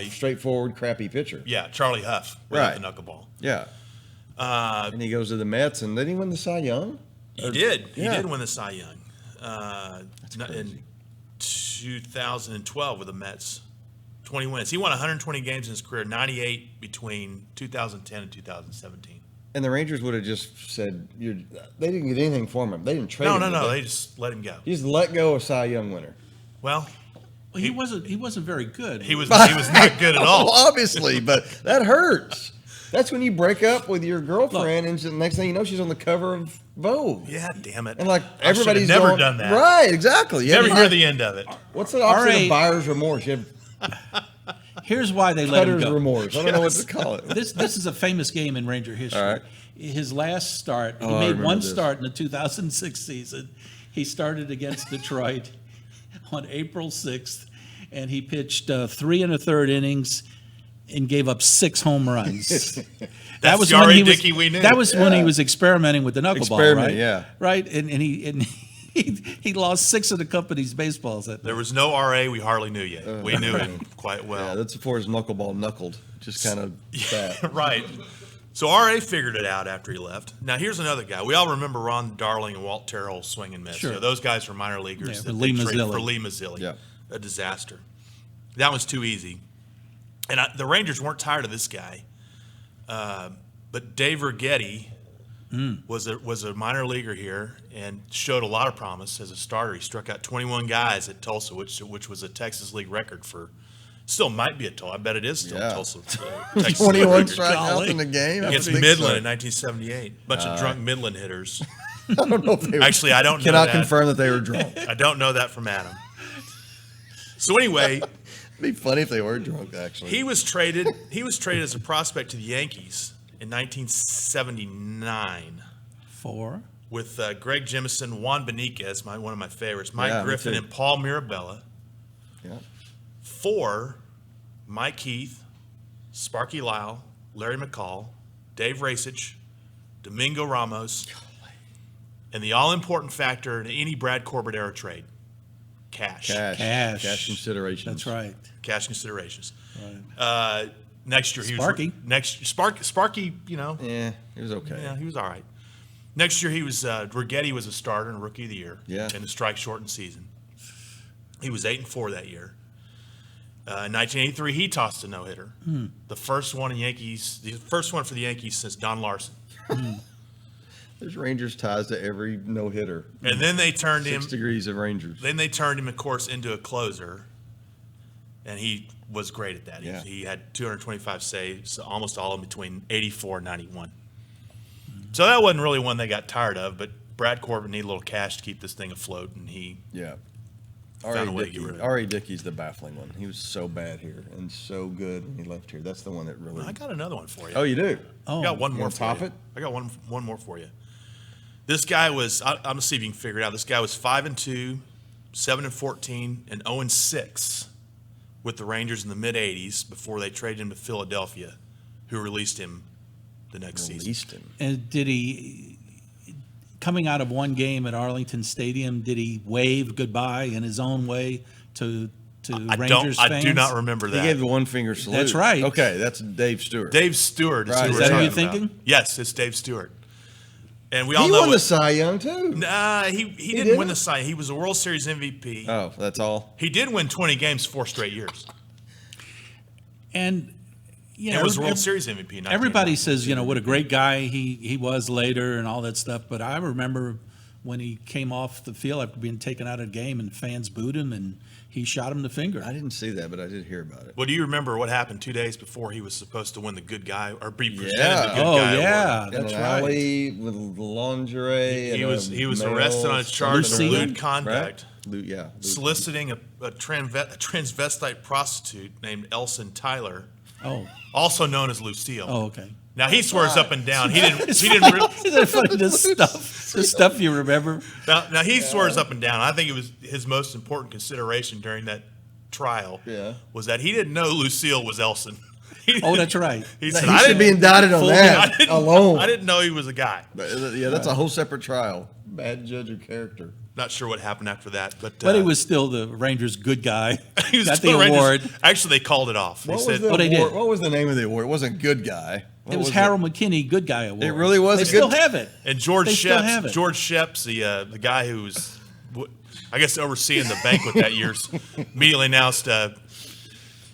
S4: He-
S3: straightforward, crappy pitcher.
S4: yeah, Charlie Huff without
S3: Right.
S4: the knuckleball.
S3: Yeah. And he goes to the Mets, and did he win the Cy Young?
S4: He did.
S3: yeah.
S4: He did win the Cy Young in 2012 with the Mets. 20 wins. He won 120 games in his career, 98 between 2010 and 2017.
S3: And the Rangers would have just said, they didn't get anything for him. They didn't trade him.
S4: No. They just let him go.
S3: He just let go of Cy Young winner.
S4: Well,
S2: Well, he wasn't very good.
S4: he was not good at all.
S3: Well, obviously, but that hurts. That's when you break up with your girlfriend, and the next thing you know, she's on the cover of Vogue.
S4: Yeah, damn it.
S3: And like
S4: I should've
S3: everybody's
S4: never
S3: going,
S4: done that.
S3: Right, exactly.
S4: Never
S3: Yeah,
S4: hear the end of it.
S3: what's the opposite
S2: RA
S3: of buyer's remorse? You have
S2: Here's why they let him
S3: cutter's
S2: go.
S3: remorse. I don't know what to call it.
S2: This is a famous game in Ranger history.
S3: All right.
S2: His last start, he
S3: Oh, I
S2: made
S3: remember
S2: one
S3: this.
S2: start in the 2006 season. He started against Detroit on April 6th, and he pitched 3 1/3 innings and gave up 6 home runs.
S4: That's
S2: was
S4: the
S2: when
S4: R.A.
S2: he was.
S4: Dickey we knew.
S2: That was when he was experimenting with the knuckleball,
S3: Experiment,
S2: right?
S3: yeah.
S2: Right, and he lost 6 of the company's baseballs that
S4: There was no RA we hardly knew yet. We knew him quite
S3: Yeah,
S4: well.
S3: that's before his knuckleball knuckled. Just kind of fat.
S4: Right. So RA figured it out after he left. Now here's another guy. We all remember Ron Darling and Walt Terrell swing and miss.
S2: Sure.
S4: Those guys were minor leaguers.
S2: Yeah,
S4: that
S2: with
S4: they
S2: Lee
S4: traded
S2: Mazzilli.
S4: For Lee Mazzilli.
S3: Yeah.
S4: A disaster. That was too easy. And the Rangers weren't tired of this guy. But Dave Righetti was a minor leaguer here and showed a lot of promise as a starter. He struck out 21 guys at Tulsa, which was a Texas League record for Still might be a Tulsa. I bet it is still
S3: Yeah.
S4: Tulsa. Texas
S3: 21
S4: record.
S3: strikeouts in the game
S4: Against
S3: I think
S4: Midland
S3: so.
S4: in 1978. Bunch of drunk Midland hitters.
S3: I don't know if they
S4: Actually, I don't know
S3: cannot
S4: that.
S3: confirm that they were drunk.
S4: I don't know that from Adam. So anyway,
S3: It'd be funny if they were drunk. Actually,
S4: he was traded as a prospect to the Yankees in 1979
S2: 4.
S4: with Greg Jemison, Juan Beniquez, one of my favorites, Mike
S3: Yeah, me
S4: Griffin,
S3: too.
S4: and Paul Mirabella.
S3: Yeah.
S4: 4, Mike Heath, Sparky Lyle, Larry McCall, Dave Rasich, Domingo Ramos, and the all-important factor in any Brad Corbett era trade, cash.
S3: Cash considerations.
S2: That's right.
S4: Cash considerations.
S2: Right.
S4: Next year, Sparky, you know,
S3: Yeah, it was okay.
S4: yeah, he was all right. Next year, he was Rigetti was a starter and Rookie of the Year in the strike-shortened season. He was 8-4 that year. In 1983, he tossed a no-hitter, the first one for the Yankees since Don Larson.
S3: There's Rangers ties to every no hitter.
S4: And then they turned him.
S3: 6 degrees of Rangers.
S4: Then they turned him, of course, into a closer, and he was great at that.
S3: Yeah.
S4: He had 225 saves, almost all in between 84 and 91. So that wasn't really one they got tired of, but Brad Corbett needed a little cash to keep this thing afloat, and he found a way to get rid of it.
S3: R.A. Dickey's the baffling one. He was so bad here and so good when he left here. That's the one that really.
S4: I got another one for you.
S3: Oh, you do?
S4: I got one
S3: You
S4: more
S3: wanna
S4: for
S3: top
S4: you.
S3: it?
S4: I got one more for you. This guy was, I'm going to see if you can figure it out. This guy was 5-2, 7-14, and 0-6 with the Rangers in the mid-'80s before they traded him to Philadelphia, who released him the next season.
S3: Released him.
S2: And did he, coming out of one game at Arlington Stadium, did he wave goodbye in his own way to Rangers fans?
S4: I do not remember
S3: He
S4: that.
S3: gave the one finger salute.
S2: That's right.
S3: Okay, that's Dave Stewart.
S4: Dave Stewart.
S3: Right.
S4: Is
S3: Is that
S2: who
S4: we're
S2: you're
S4: talking about.
S2: thinking?
S4: Yes, it's Dave Stewart. And we all
S3: He
S4: know
S3: won the Cy Young too.
S4: Nah, he didn't
S3: didn't?
S4: win the Cy. He was a World Series MVP.
S3: Oh, that's all.
S4: He did win 20 games 4 straight years.
S2: And you
S4: It
S2: know,
S4: was World Series MVP. in
S2: everybody
S4: 1989.
S2: says, you know, what a great guy he was later and all that stuff. But I remember when he came off the field after being taken out of the game and fans booed him and he shot him the finger.
S3: I didn't see that, but I did hear about it.
S4: Well, do you remember what happened 2 days before he was supposed to win the good guy or be presented
S3: Yeah.
S4: the good
S2: Oh,
S4: guy
S2: yeah.
S4: award?
S3: In
S2: That's
S3: an
S2: right.
S3: alley with lingerie.
S4: He
S3: and
S4: was
S3: a
S4: arrested on a
S3: male
S4: charge of
S2: Lucille?
S4: lewd conduct,
S3: Right?
S4: soliciting a transvestite prostitute named Elson Tyler,
S2: Oh,
S4: also known as Lucille.
S2: oh, okay.
S4: Now he swears up and down he didn't.
S2: Isn't
S4: Re-
S2: that funny? The stuff you remember.
S4: now he swears up and down. I think it was his most important consideration during that trial.
S3: Yeah.
S4: Was that he didn't know Lucille was Elson.
S2: Oh, that's right.
S4: He
S3: He
S4: said,
S3: should be indicted on that
S4: I didn't-
S3: alone.
S4: I didn't know he was a guy.
S3: Yeah, that's a whole separate trial. Bad judge of character.
S4: Not sure what happened after that, but
S2: But he was still the Rangers' good guy.
S4: he was
S2: Got the
S4: still Rangers-
S2: award.
S4: Actually, they called it off. They
S3: What was
S4: said
S3: the
S2: Oh, they
S3: award?
S2: did.
S3: What was the name of the award? It wasn't Good Guy. What
S2: It was
S3: it?
S2: Harold McKinney Good Guy Award.
S3: It really was
S2: They
S3: a
S2: still
S3: good-
S2: have it.
S4: and George
S2: They still have
S4: Sheps.
S2: it.
S4: George Sheps, the guy who was, I guess, overseeing the banquet that year, immediately announced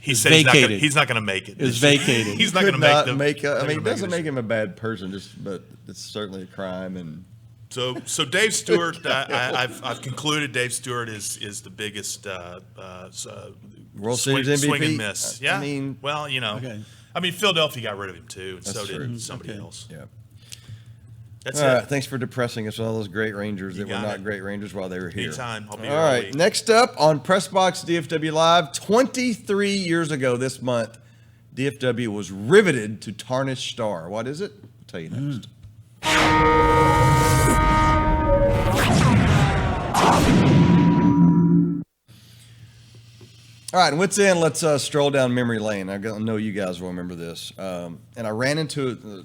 S4: he said
S2: vacated.
S4: he's not going to make it.
S2: It was vacated.
S4: He's not
S3: Could
S4: going to make
S3: not
S4: them.
S3: make. I mean, it doesn't
S4: it.
S3: make him a bad person, but it's certainly a crime. And
S4: So Dave Stewart, I've concluded Dave Stewart is the biggest
S3: World
S4: swing,
S3: Series MVP?
S4: swing and miss.
S3: I
S4: Yeah.
S3: mean-
S4: well, you know,
S2: Okay.
S4: I mean, Philadelphia got rid of him too, and so
S3: That's true.
S4: did somebody
S2: Okay.
S4: else.
S3: yeah.
S4: That's
S3: All
S4: it.
S3: right. Thanks for depressing us with all those great Rangers that were
S4: got
S3: not
S4: it.
S3: great Rangers while they were here.
S4: Anytime. I'll be
S3: All
S4: here all
S3: right.
S4: week.
S3: Next up on PressBox DFW Live, 23 years ago this month, DFW was riveted to tarnished star. What is it? I'll tell you next. All right, and what's in? Let's stroll down memory lane. I know you guys will remember this. And I ran into,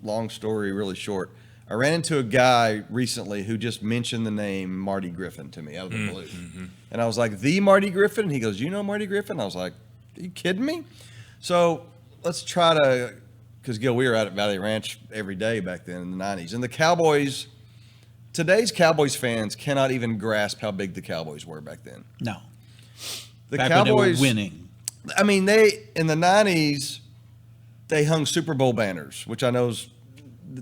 S3: long story, really short. I ran into a guy recently who just mentioned the name Marty Griffin to me out of the blue. And I was like, the Marty Griffin? And he goes, you know Marty Griffin? I was like, are you kidding me? So let's try to, because Gil, we were out at Valley Ranch every day back then in the 90s. And the Cowboys, today's Cowboys fans cannot even grasp how big the Cowboys were back then.
S2: No.
S3: The
S2: Back when they
S3: Cowboys
S2: were winning.
S3: I mean, they in the 90s, they hung Super Bowl banners, which I know is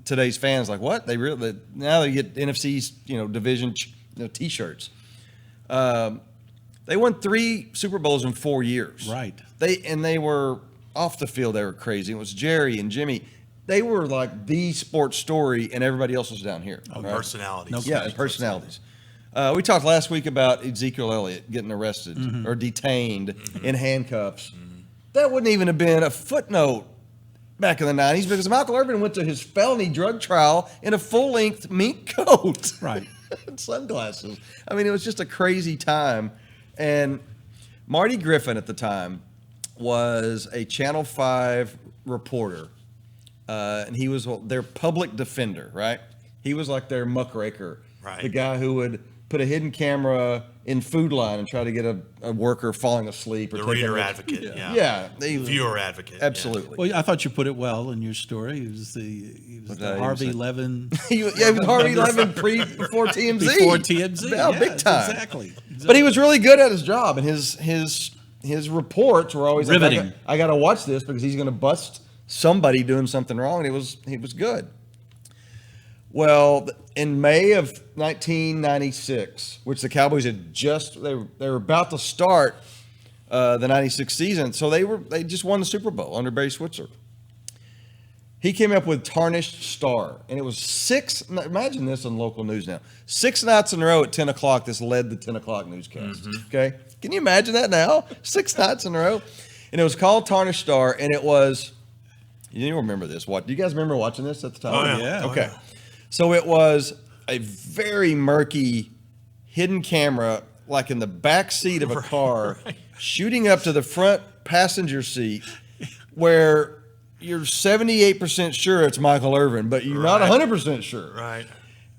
S3: today's fans like, what? They really now they get NFC's division T-shirts. The They won 3 Super Bowls in 4 years.
S2: Right.
S3: They were off the field. They were crazy. It was Jerry and Jimmy. They were like the sports story, and everybody else was down here.
S4: Oh,
S3: right?
S4: personalities.
S2: No
S3: Yeah, and personalities. We talked last week about Ezekiel Elliott getting arrested or detained in handcuffs. That wouldn't even have been a footnote back in the 90s because Michael Irvin went to his felony drug trial in a full-length mink coat.
S2: Right.
S3: And sunglasses. I mean, it was just a crazy time. And Marty Griffin at the time was a Channel 5 reporter. And he was their public defender, right? He was like their muckraker.
S4: Right.
S3: The guy who would put a hidden camera in Food Line and try to get a worker falling asleep. Or
S4: The
S3: taking
S4: reader
S3: a-
S4: advocate. Yeah.
S3: Yeah.
S4: Viewer advocate.
S3: Absolutely.
S2: Well, I thought you put it well in your story. He was the Harvey Levin
S3: He was Harvey Levin before TMZ.
S2: before TMZ.
S3: Yeah, big time.
S2: Exactly.
S3: But he was really good at his job, and his reports were always
S2: Riveting.
S3: Like, I got to watch this because he's going to bust somebody doing something wrong, and he was good. Well, in May of 1996, which the Cowboys had they were about to start the 96 season, so they just won the Super Bowl under Barry Switzer. He came up with Tarnished Star, and it was 6. Imagine this on local news now. 6 nights in a row at 10 o'clock. This led the 10 o'clock newscast. Okay, can you imagine that now? 6 nights in a row, and it was called Tarnished Star, and it was. You remember this? What do you guys remember watching this at the time?
S4: Oh, yeah.
S3: Okay. So it was a very murky hidden camera, like in the back seat of a car, shooting up to the front passenger seat, where you're 78% sure it's Michael Irvin, but you're not 100% sure.
S4: Right.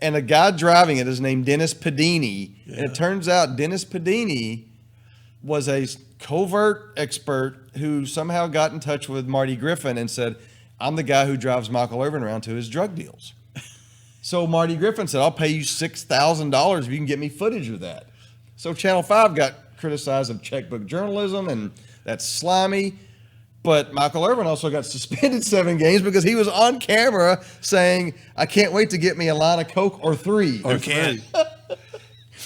S3: And the guy driving it is named Dennis Padini, and it turns out Dennis Padini was a covert expert who somehow got in touch with Marty Griffin and said, I'm the guy who drives Michael Irvin around to his drug deals. So Marty Griffin said, I'll pay you $6,000 if you can get me footage of that. So Channel 5 got criticized of checkbook journalism, and that's slimy. But Michael Irvin also got suspended 7 games because he was on camera saying, I can't wait to get me a line of Coke or 3.
S4: You can.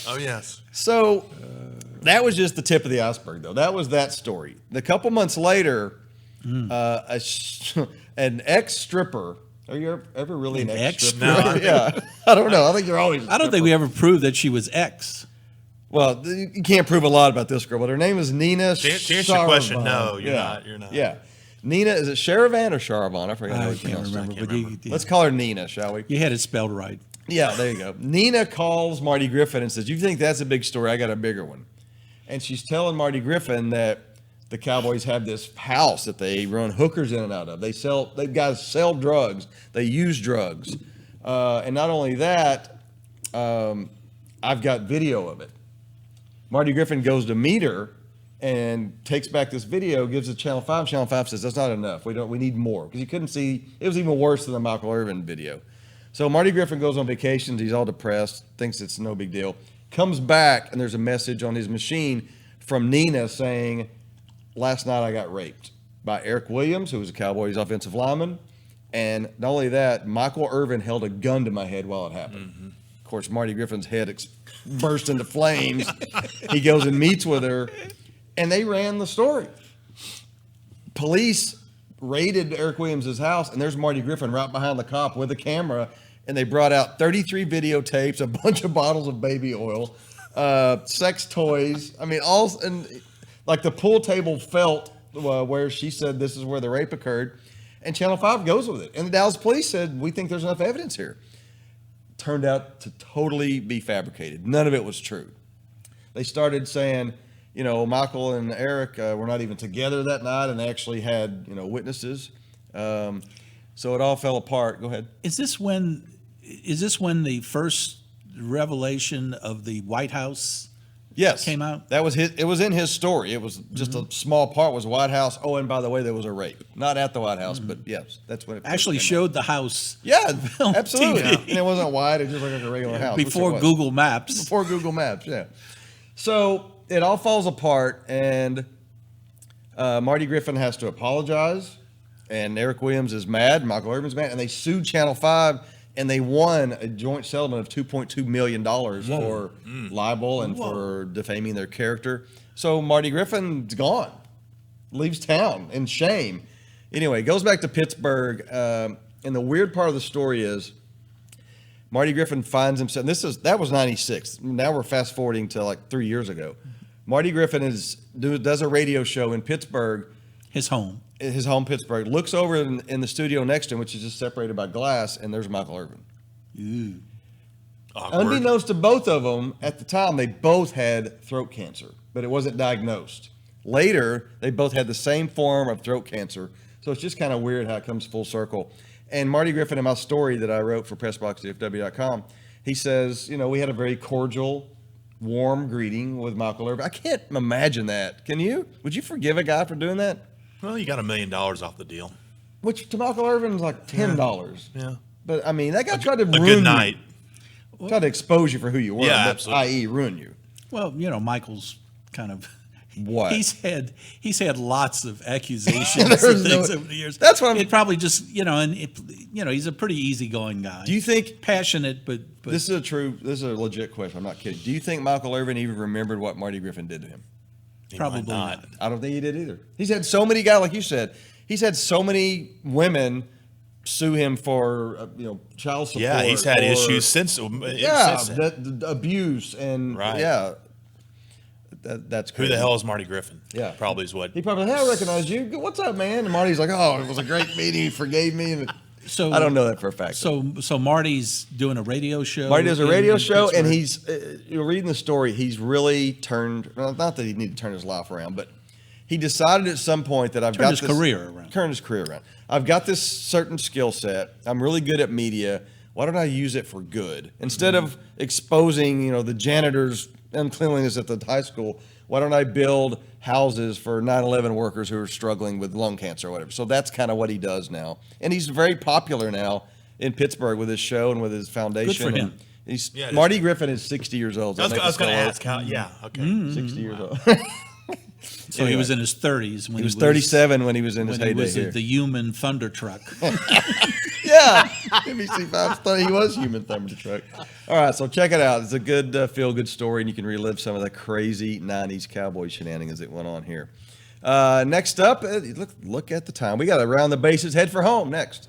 S4: Oh, yes.
S3: So that was just the tip of the iceberg, though. That was that story. A couple months later, an ex-stripper. Are you ever really an ex-stripper?
S4: No.
S3: Yeah. I don't know. I think you're always.
S2: I don't think we ever proved that she was ex.
S3: Well, you can't prove a lot about this girl, but her name is Nina.
S4: To answer your question,
S3: Sharavan.
S4: no, you're not. You're not.
S3: Yeah. Nina, is it Sharavan or Sharavan? I forgot how
S2: I
S3: you
S2: can't
S3: pronounce it.
S2: remember, but
S3: Let's call her Nina, shall we?
S2: you had it spelled right.
S3: Yeah, there you go. Nina calls Marty Griffin and says, you think that's a big story? I got a bigger one. And she's telling Marty Griffin that the Cowboys have this house that they run hookers in and out of. They guys sell drugs. They use drugs. And not only that, I've got video of it. Marty Griffin goes to meet her and takes back this video, gives it to Channel 5. Channel 5 says, that's not enough. We need more. Because you couldn't see, it was even worse than the Michael Irvin video. So Marty Griffin goes on vacations. He's all depressed, thinks it's no big deal. Comes back, and there's a message on his machine from Nina saying, last night I got raped by Eric Williams, who was a Cowboys offensive lineman. And not only that, Michael Irvin held a gun to my head while it happened. Of course, Marty Griffin's head burst into flames. He goes and meets with her, and they ran the story. Police raided Eric Williams' house, and there's Marty Griffin right behind the cop with a camera, and they brought out 33 videotapes, a bunch of bottles of baby oil, sex toys. I mean, like the pool table felt where she said this is where the rape occurred, and Channel 5 goes with it. And the Dallas police said, we think there's enough evidence here. Turned out to totally be fabricated. None of it was true. They started saying, Michael and Eric were not even together that night, and they actually had, witnesses. So it all fell apart. Go ahead.
S2: Is this when the first revelation of the White House
S3: Yes.
S2: came out?
S3: That was it was in his story. It was just a small part was White House. Oh, and by the way, there was a rape. Not at the White House, but yes, that's when it first
S2: Actually
S3: came
S2: showed the house
S3: out. Yeah,
S2: on
S3: absolutely.
S2: TV.
S3: And it wasn't wide. It just looked like a regular house. which it
S2: before
S3: was.
S2: Google Maps.
S3: Before Google Maps, yeah. So it all falls apart, and Marty Griffin has to apologize, and Eric Williams is mad, Michael Irvin's mad, and they sued Channel 5 and they won a joint settlement of $2.2 million for libel and for defaming their character. So Marty Griffin's gone, leaves town in shame. Anyway, goes back to Pittsburgh, and the weird part of the story is Marty Griffin finds himself. That was '96. Now we're fast forwarding to like 3 years ago. Marty Griffin does a radio show in Pittsburgh, his home Pittsburgh. Looks over in the studio next to him, which is just separated by glass, and there's Michael Irvin. Unbeknownst to both of them, at the time they both had throat cancer, but it wasn't diagnosed. Later, they both had the same form of throat cancer, so it's just kind of weird how it comes full circle. And Marty Griffin, in my story that I wrote for PressBoxDFW.com, he says, we had a very cordial, warm greeting with Michael Irvin. I can't imagine that. Can you? Would you forgive a guy for doing that?
S4: Well, you got $1 million off the deal.
S3: Which to Michael Irvin's like $10.
S4: Yeah.
S3: But I mean, that guy tried to ruin
S4: a good night.
S3: You. Tried to expose you for who you were, i.e. ruin you.
S2: Well, Michael's kind of...
S3: What?
S2: He's had lots of accusations and things over the years.
S3: That's what
S2: it probably just he's a pretty easygoing guy.
S3: Do you think
S2: passionate, but
S3: this is a legit question. I'm not kidding. Do you think Michael Irvin even remembered what Marty Griffin did to him?
S2: Probably not.
S3: I don't think he did either. He's had so many guys, like you said. He's had so many women sue him for child support.
S4: Yeah, he's had issues since.
S3: Abuse and That's crazy.
S4: Who the hell is Marty Griffin?
S3: Yeah.
S4: Probably is what.
S3: He probably, hey, I recognize you. What's up, man? And Marty's like, oh, it was a great meeting. He forgave me. And I don't know that for a fact.
S2: So Marty's doing a radio show.
S3: Marty does a radio show, and he's, reading the story, he's really turned, not that he needed to turn his life around, but he decided at some point that I've got this. Turned his career around. I've got this certain skill set. I'm really good at media. Why don't I use it for good? Instead of exposing, the janitor's uncleanliness at the high school, why don't I build houses for 9/11 workers who are struggling with lung cancer or whatever? So that's kind of what he does now. And he's very popular now in Pittsburgh with his show and with his foundation.
S2: Good for
S3: him. Marty Griffin is 60 years old.
S4: I was going to ask how,
S3: 60 years old.
S2: So he was in his 30s when
S3: he was 37 when he was in his heyday here.
S2: The human thunder truck.
S3: Yeah, NBC5 he was human thunder truck. All right, so check it out. It's a good feel-good story, and you can relive some of the crazy 90s cowboy shenanigans that went on here. Next up, look at the time. We got to round the bases, head for home next.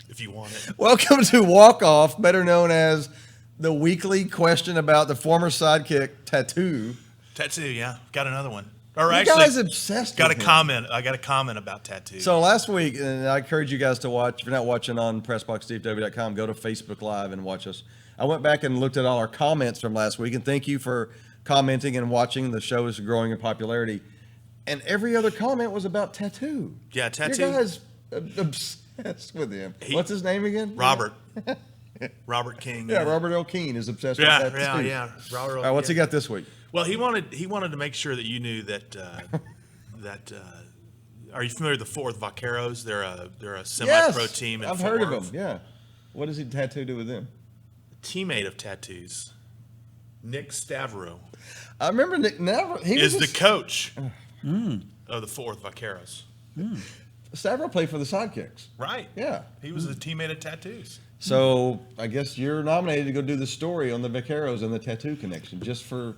S4: If you want it.
S3: Welcome to Walk Off, better known as the weekly question about the former sidekick Tattoo.
S4: Tattoo, yeah. Got another one. Or
S3: You
S4: actually,
S3: guys obsessed
S4: got
S3: with
S4: a
S3: him.
S4: comment. I got a comment about Tattoo.
S3: So last week, and I encourage you guys to watch. If you're not watching on PressBoxDFW.com, go to Facebook Live and watch us. I went back and looked at all our comments from last week, and thank you for commenting and watching. The show is growing in popularity. And every other comment was about Tattoo.
S4: Yeah, Tattoo.
S3: You guys obsessed with him. What's his name again?
S4: Robert. Robert King.
S3: Yeah, Robert L. Keane is obsessed with Tattoo.
S4: Yeah. Robert L.
S3: All right, what's he got this week?
S4: Well, he wanted to make sure that you knew that are you familiar with the Fort Worth Vaqueros? They're a semi-pro team.
S3: I've heard of them. Yeah. What does he Tattoo do with them?
S4: Teammate of Tattoos, Nick Stavro,
S3: I remember Nick Stavro. He
S4: is
S3: was
S4: the coach of the Fort Worth Vaqueros.
S3: Stavro played for the Sidekicks.
S4: Right.
S3: Yeah.
S4: He was the teammate of Tattoos.
S3: So I guess you're nominated to go do the story on the Vaqueros and the Tattoo connection, just for.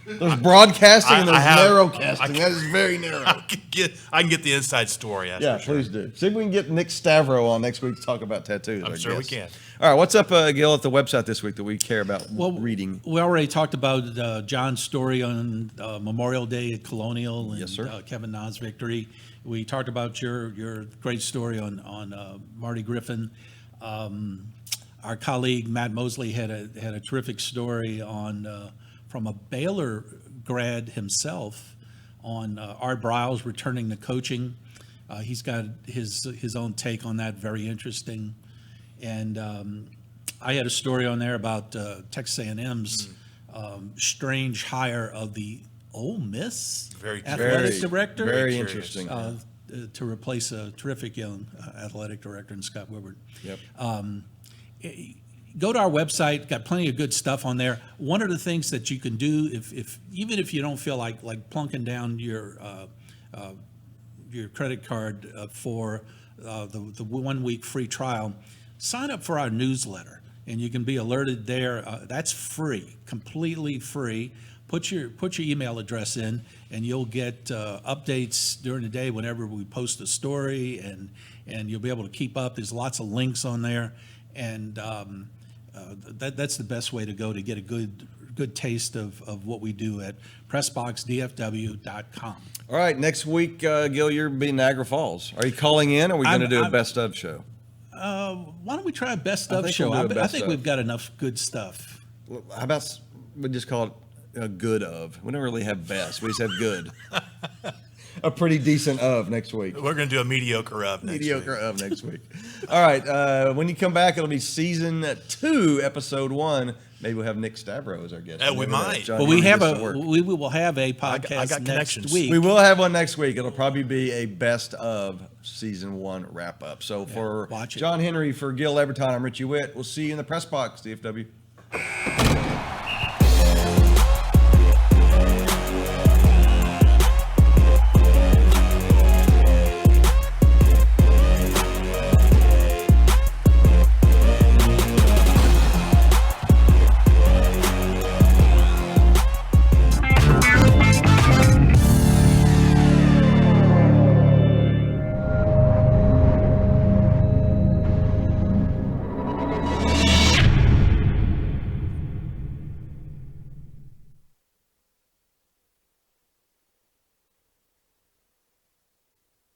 S3: There's broadcasting and there's narrow casting. That is very narrow.
S4: I can get the inside story.
S3: Yeah, please do. See if we can get Nick Stavro on next week to talk about tattoos.
S4: I'm sure we can.
S3: All right, what's up, Gil, at the website this week that we care about reading?
S2: We already talked about John's story on Memorial Day at Colonial and
S3: Yes, sir.
S2: Kevin Na's victory. We talked about your great story on Marty Griffin. Our colleague Matt Mosley had a terrific story on from a Baylor grad himself on Art Briles returning to coaching. He's got his own take on that, very interesting. And I had a story on there about Texas A&M's strange hire of the Ole Miss athletic director.
S3: Very interesting.
S2: To replace a terrific young athletic director in Scott Woodward.
S3: Yep.
S2: go to our website. Got plenty of good stuff on there. One of the things that you can do, if even if you don't feel like plunking down your credit card for the 1 week free trial, sign up for our newsletter, and you can be alerted there. That's free, completely free. Put your email address in, and you'll get updates during the day whenever we post a story, and you'll be able to keep up. There's lots of links on there, and that's the best way to go to get a good taste of what we do at PressBoxDFW.com.
S3: All right, next week, Gil, you're being Niagara Falls. Are you calling in, or are we going to do a best of show?
S2: Why don't we try a best
S3: I
S2: of
S3: think
S2: show?
S3: we'll do a
S2: I
S3: best
S2: think
S3: of.
S2: we've got enough good stuff.
S3: How about we just call it a good of? We don't really have best. We just have good. A pretty decent of next week.
S4: We're going to do a mediocre of next
S3: Mediocre
S4: week.
S3: of next week. All right. When you come back, it'll be season 2, episode 1. Maybe we'll have Nick Stavro as our guest.
S4: We might.
S3: John
S2: Well, we
S3: Henry gets to work.
S2: we will have a
S4: I
S2: podcast
S4: got
S2: next
S4: connections.
S2: week.
S3: We will have one next week. It'll probably be a best of season 1 wrap up. So for
S2: watch it.
S3: John Henry, for Gil Leberton, I'm Richie Witt. We'll see you in the press box, DFW.